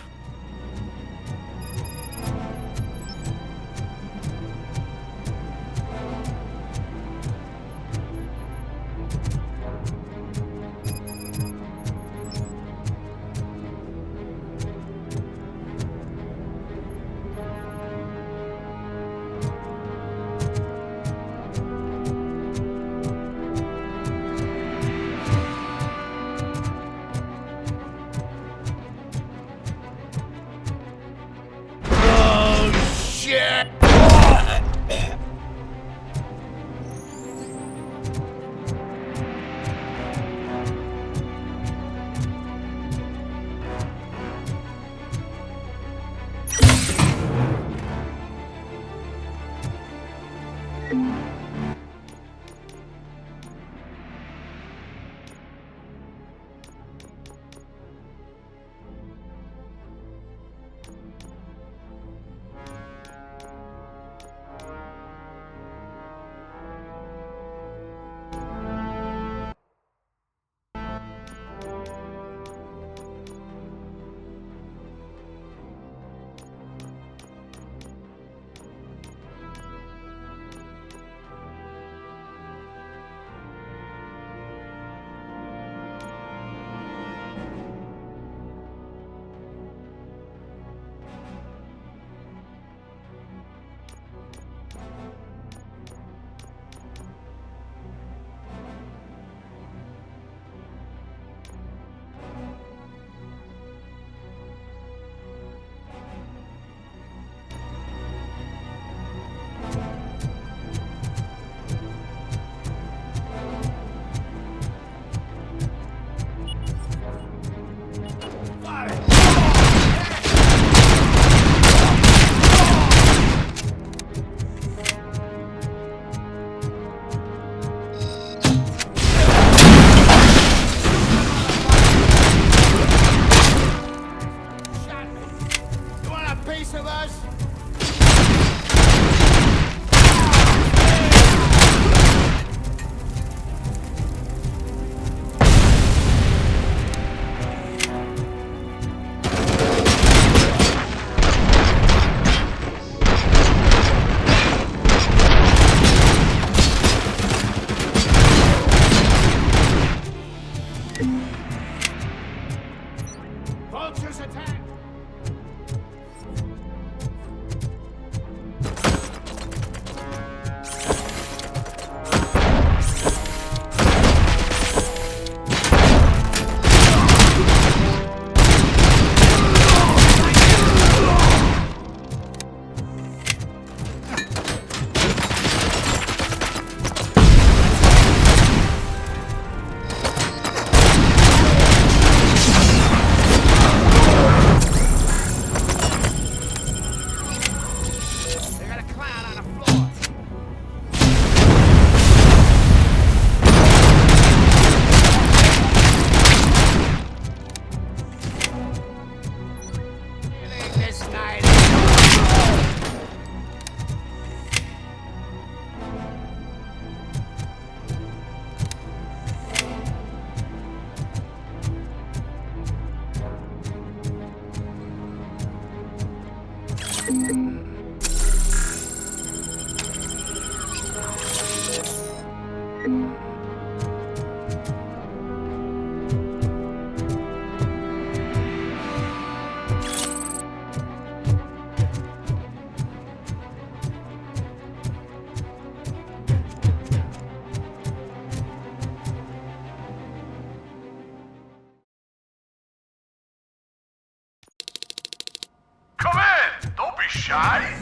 Shy?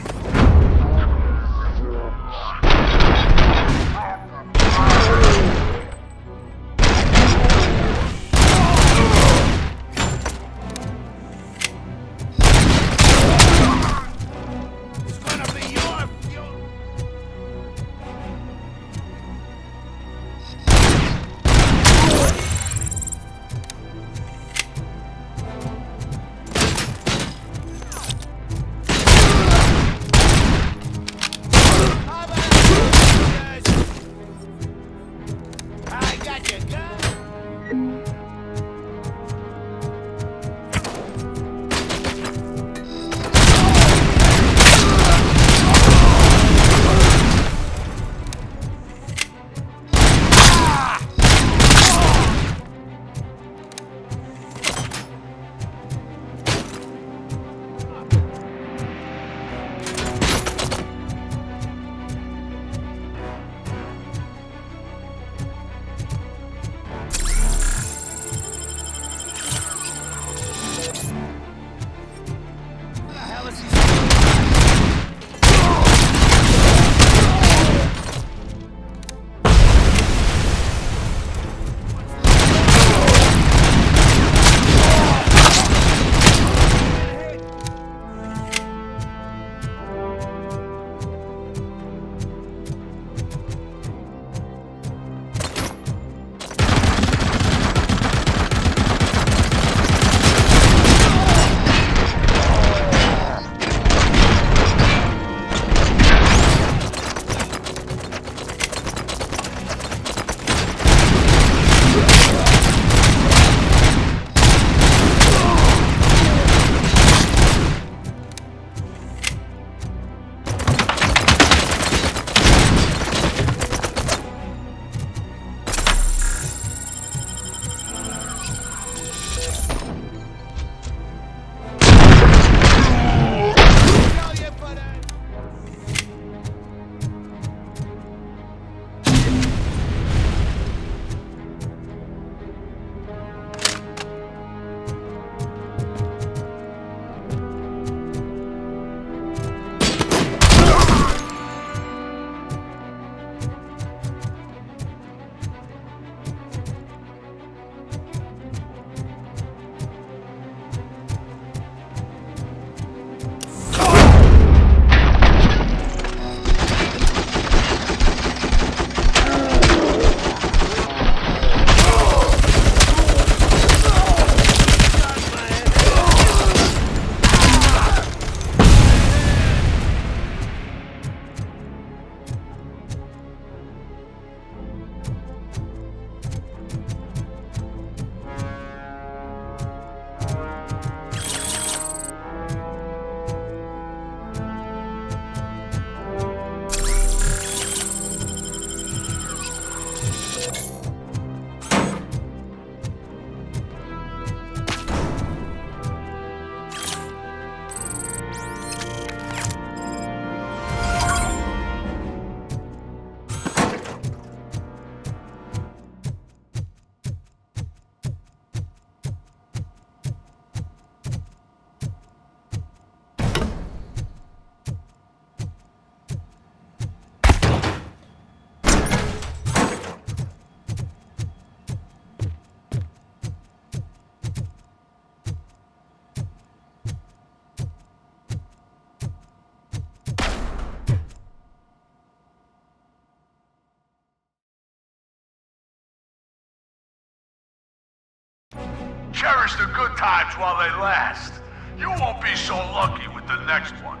cherish the good times while they last. You won't be so lucky with the next one.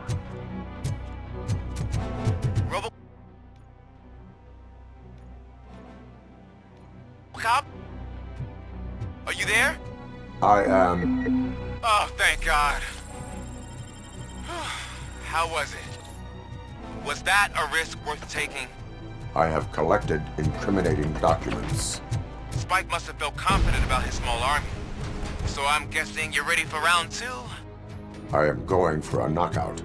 RoboCop? Are you there? I am. Oh, thank God. How was it? Was that a risk worth taking? I have collected incriminating documents. Spike must have felt confident about his small army. So I'm guessing you're ready for round 2? I am going for a knockout.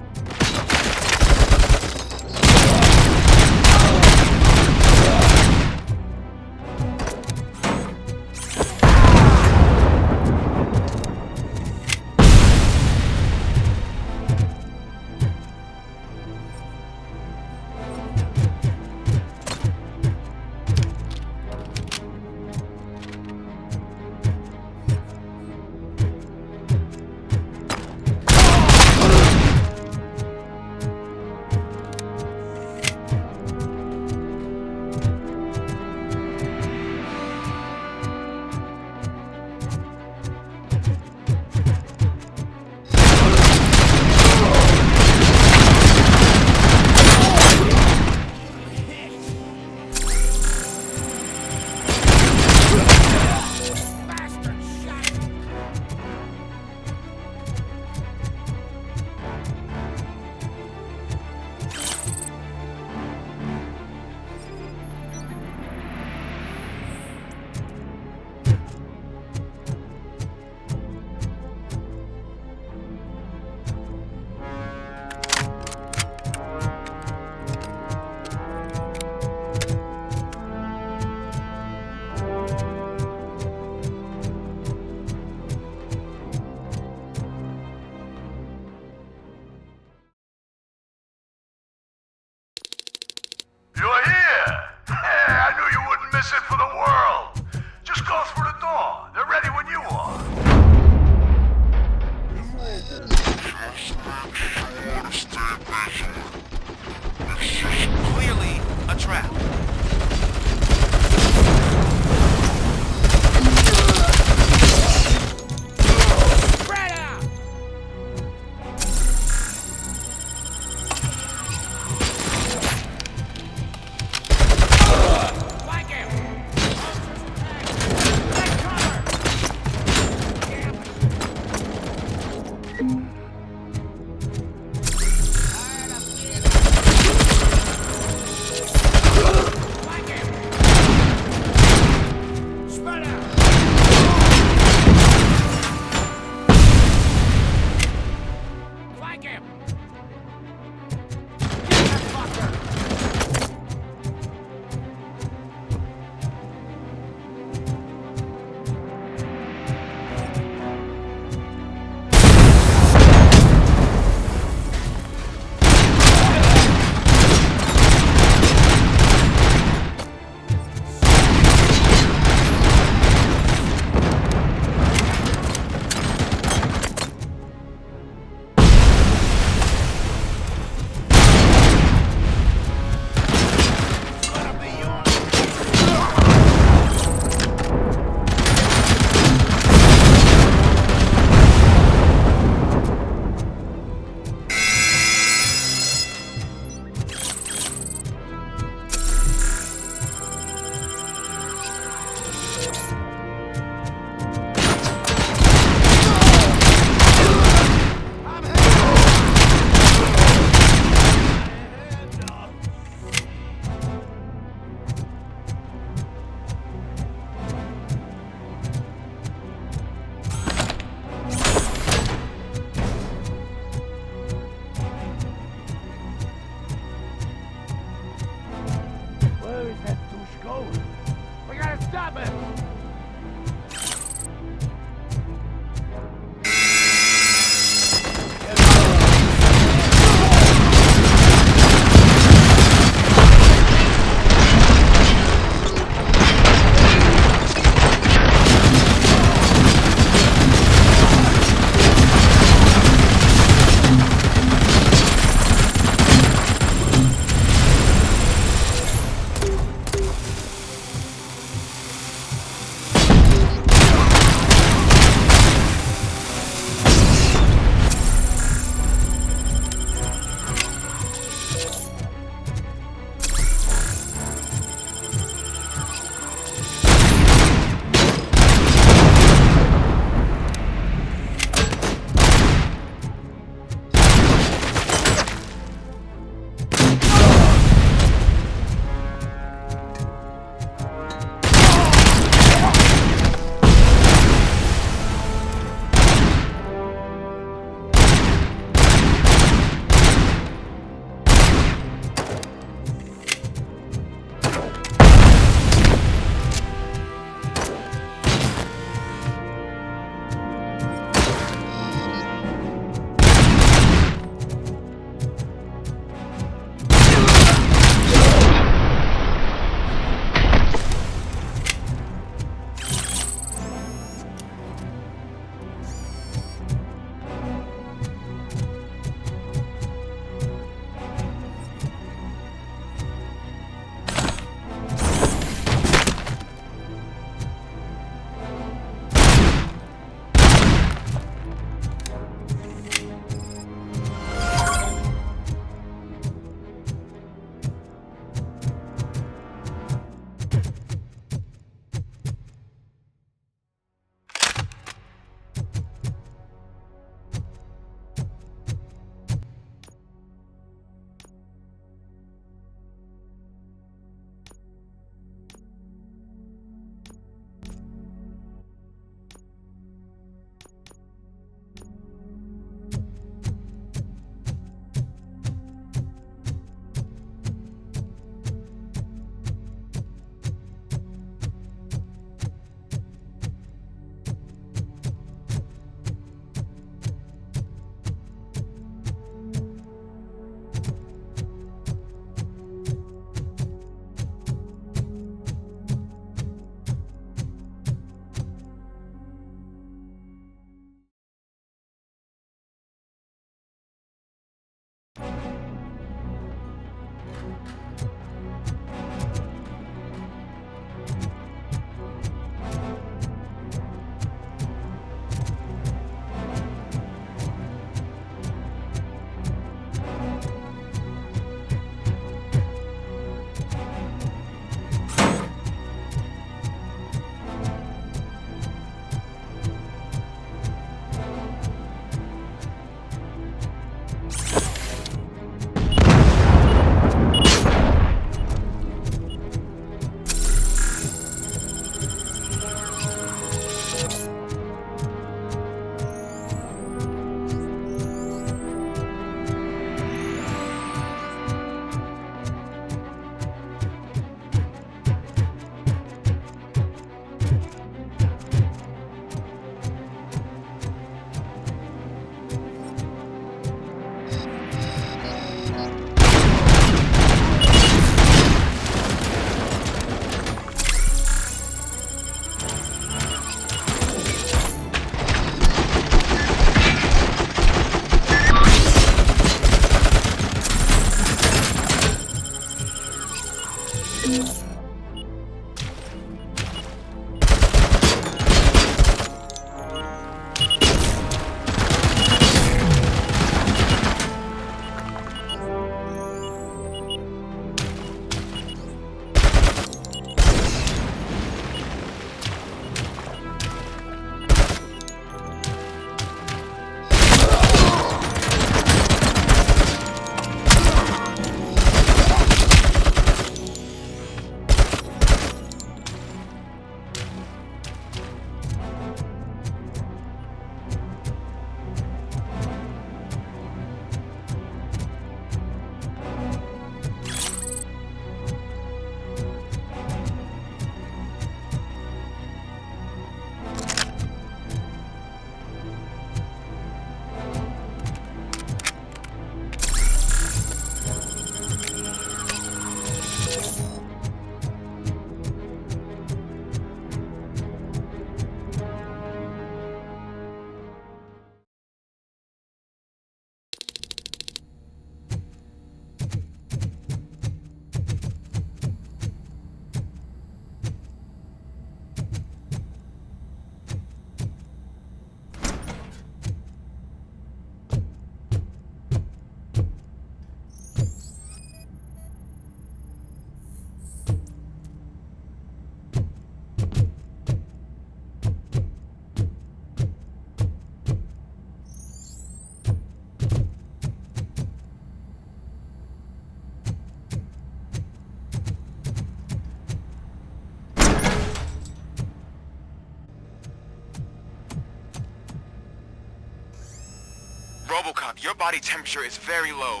RoboCop, your body temperature is very low.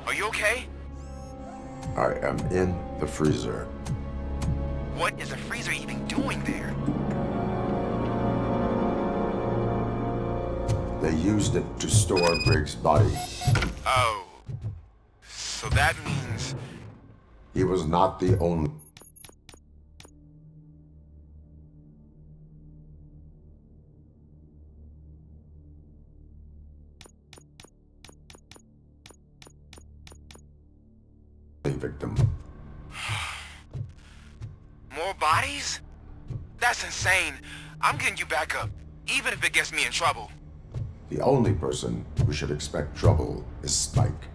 Are you okay? I am in the freezer. What is the freezer even doing there? They used it to store Briggs' body. Oh. So that means... He was not the only... victim. More bodies? That's insane. I'm getting you back up, even if it gets me in trouble. The only person who should expect trouble is Spike.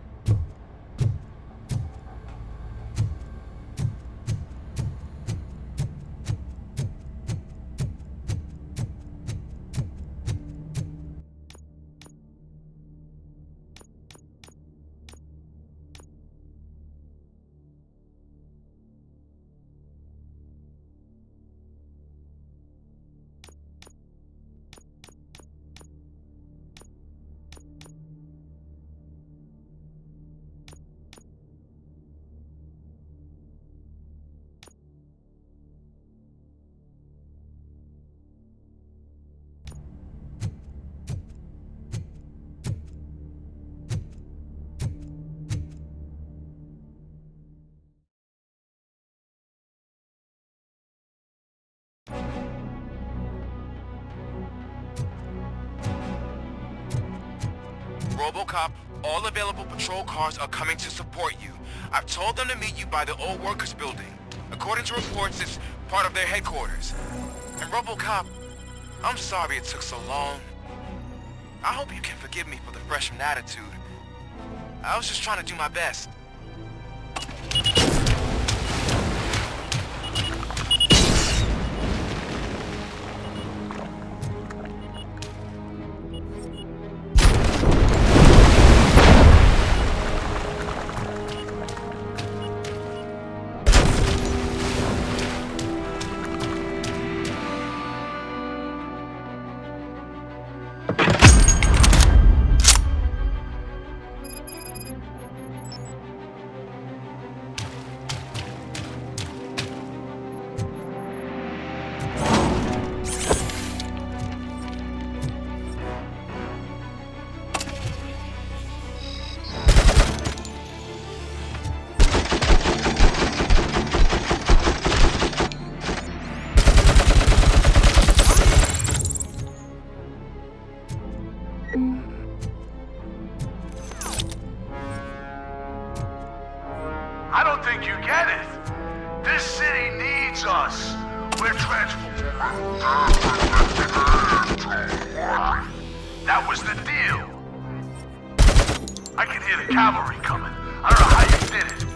RoboCop, all available patrol cars are coming to support you. I've told them to meet you by the old workers building. According to reports, it's part of their headquarters. And RoboCop, I'm sorry it took so long. I hope you can forgive me for the freshman attitude. I was just trying to do my best. I don't think you get it. This city needs us. We're transformed. That was the deal. I can hear the cavalry coming. I don't know how you did it.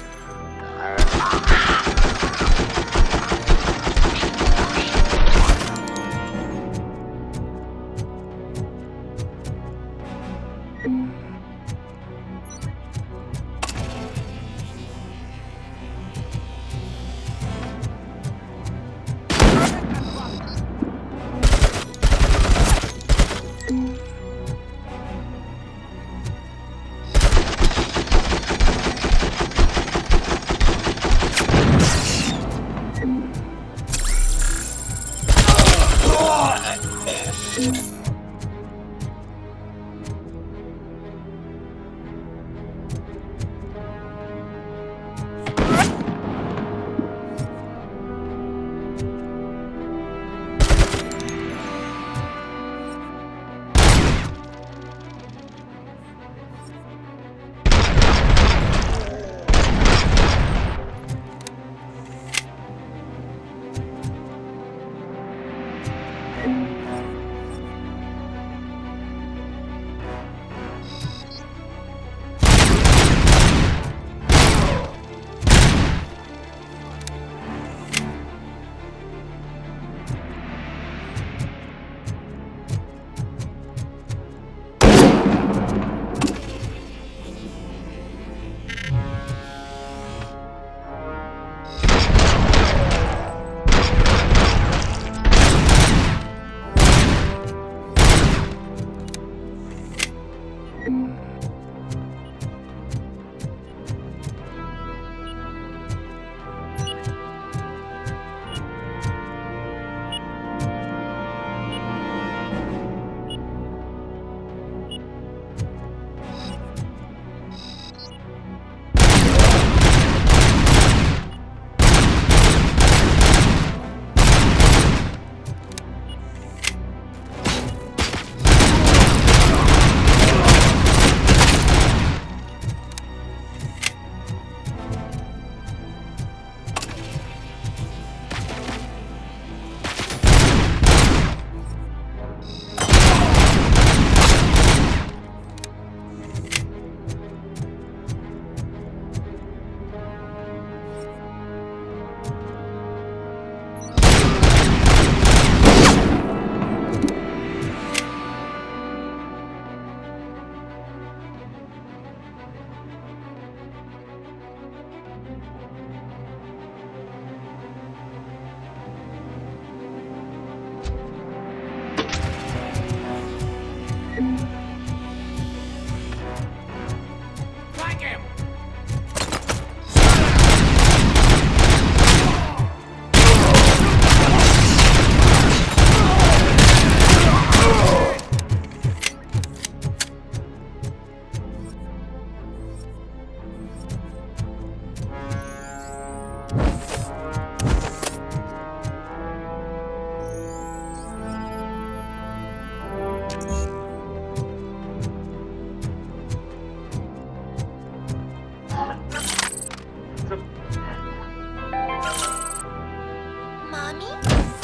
Mommy,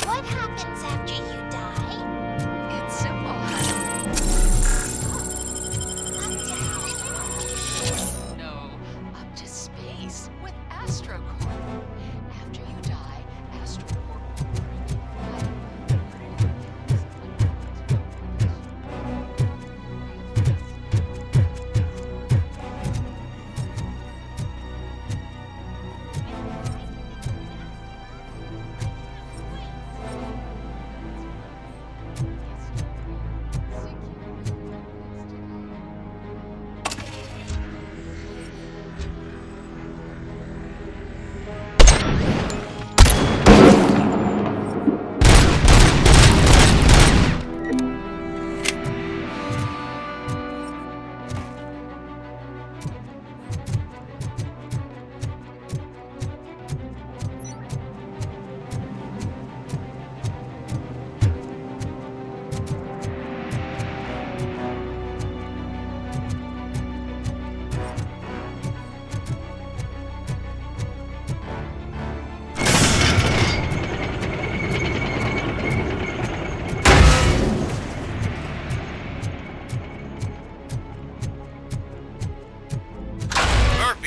what happens after you die? It's simple, honey. No, up to space with AstroCorp. After you die, AstroCorp will bring you back.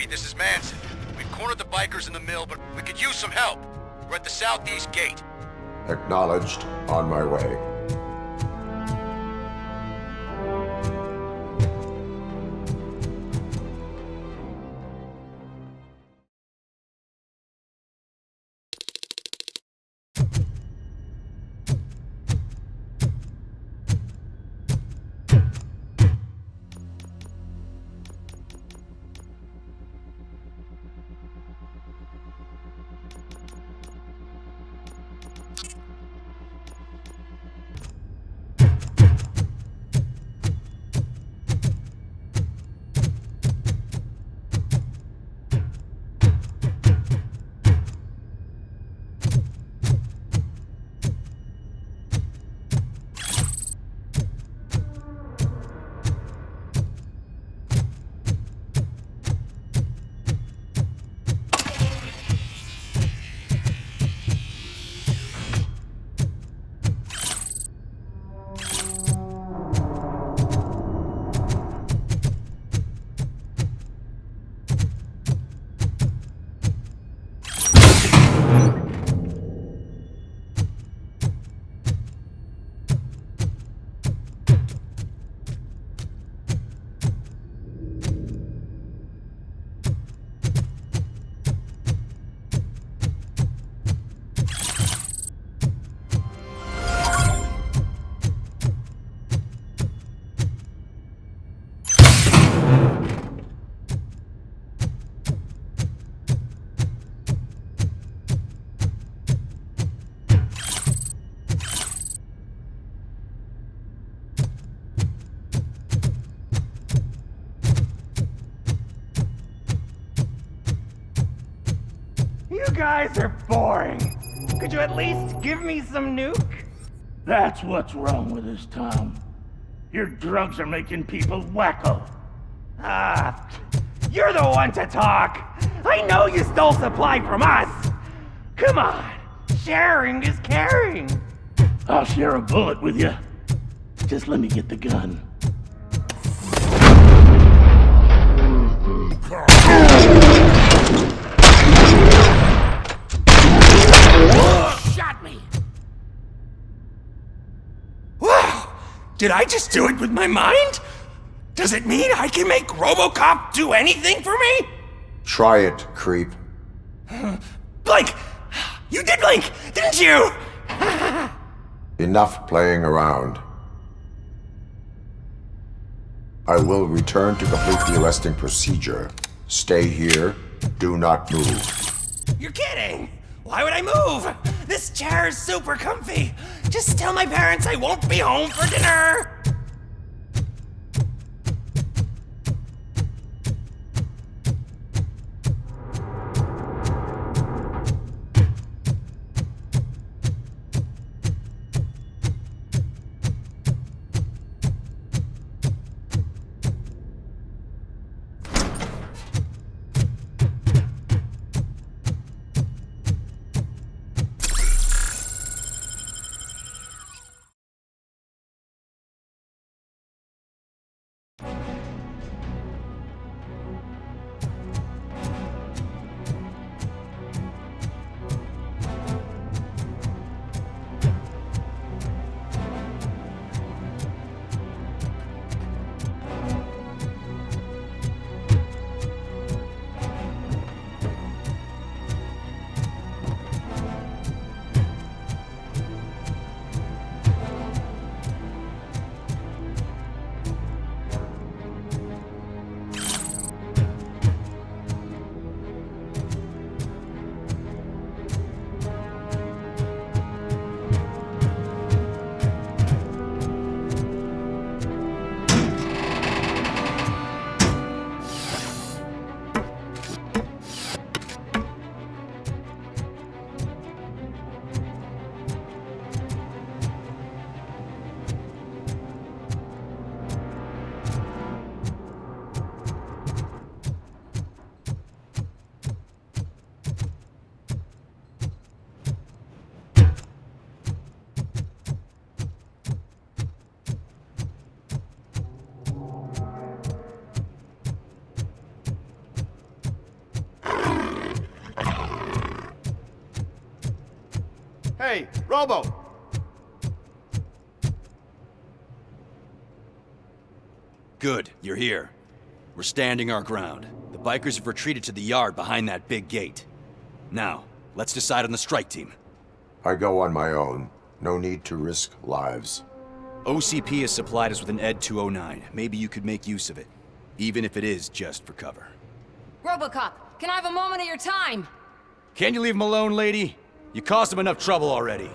This is Manson. We've cornered the bikers in the mill, but we could use some help. We're at the southeast gate. Acknowledged. On my way. You guys are boring. Could you at least give me some nuke? That's what's wrong with this town. Your drugs are making people wacko. Ah, you're the one to talk. I know you stole supply from us. Come on, sharing is caring. I'll share a bullet with you. Just let me get the gun. Shot me. Wow, did I just do it with my mind? Does it mean I can make RoboCop do anything for me? Try it, creep. Blink! You did blink, didn't you? Enough playing around. I will return to complete the arresting procedure. Stay here. Do not move. You're kidding! Why would I move? This chair is super comfy. Just tell my parents I won't be home for dinner. Hey, Robo! Good, you're here. We're standing our ground. The bikers have retreated to the yard behind that big gate. Now, let's decide on the strike team. I go on my own. No need to risk lives. OCP has supplied us with an ED 209. Maybe you could make use of it, even if it is just for cover. RoboCop, can I have a moment of your time? Can you leave him alone, lady? You caused him enough trouble already.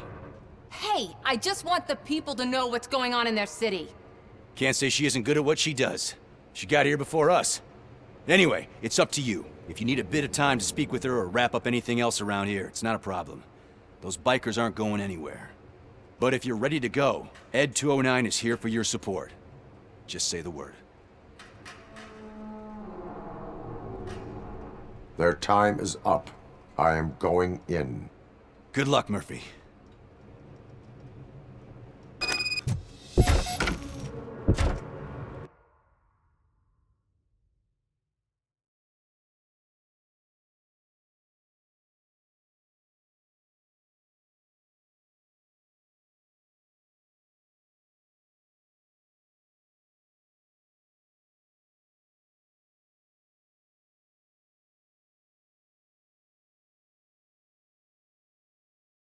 Hey, I just want the people to know what's going on in their city. Can't say she isn't good at what she does. She got here before us. Anyway, it's up to you. If you need a bit of time to speak with her or wrap up anything else around here, it's not a problem. Those bikers aren't going anywhere. But if you're ready to go, Ed 209 is here for your support. Just say the word. Their time is up. I am going in. Good luck, Murphy.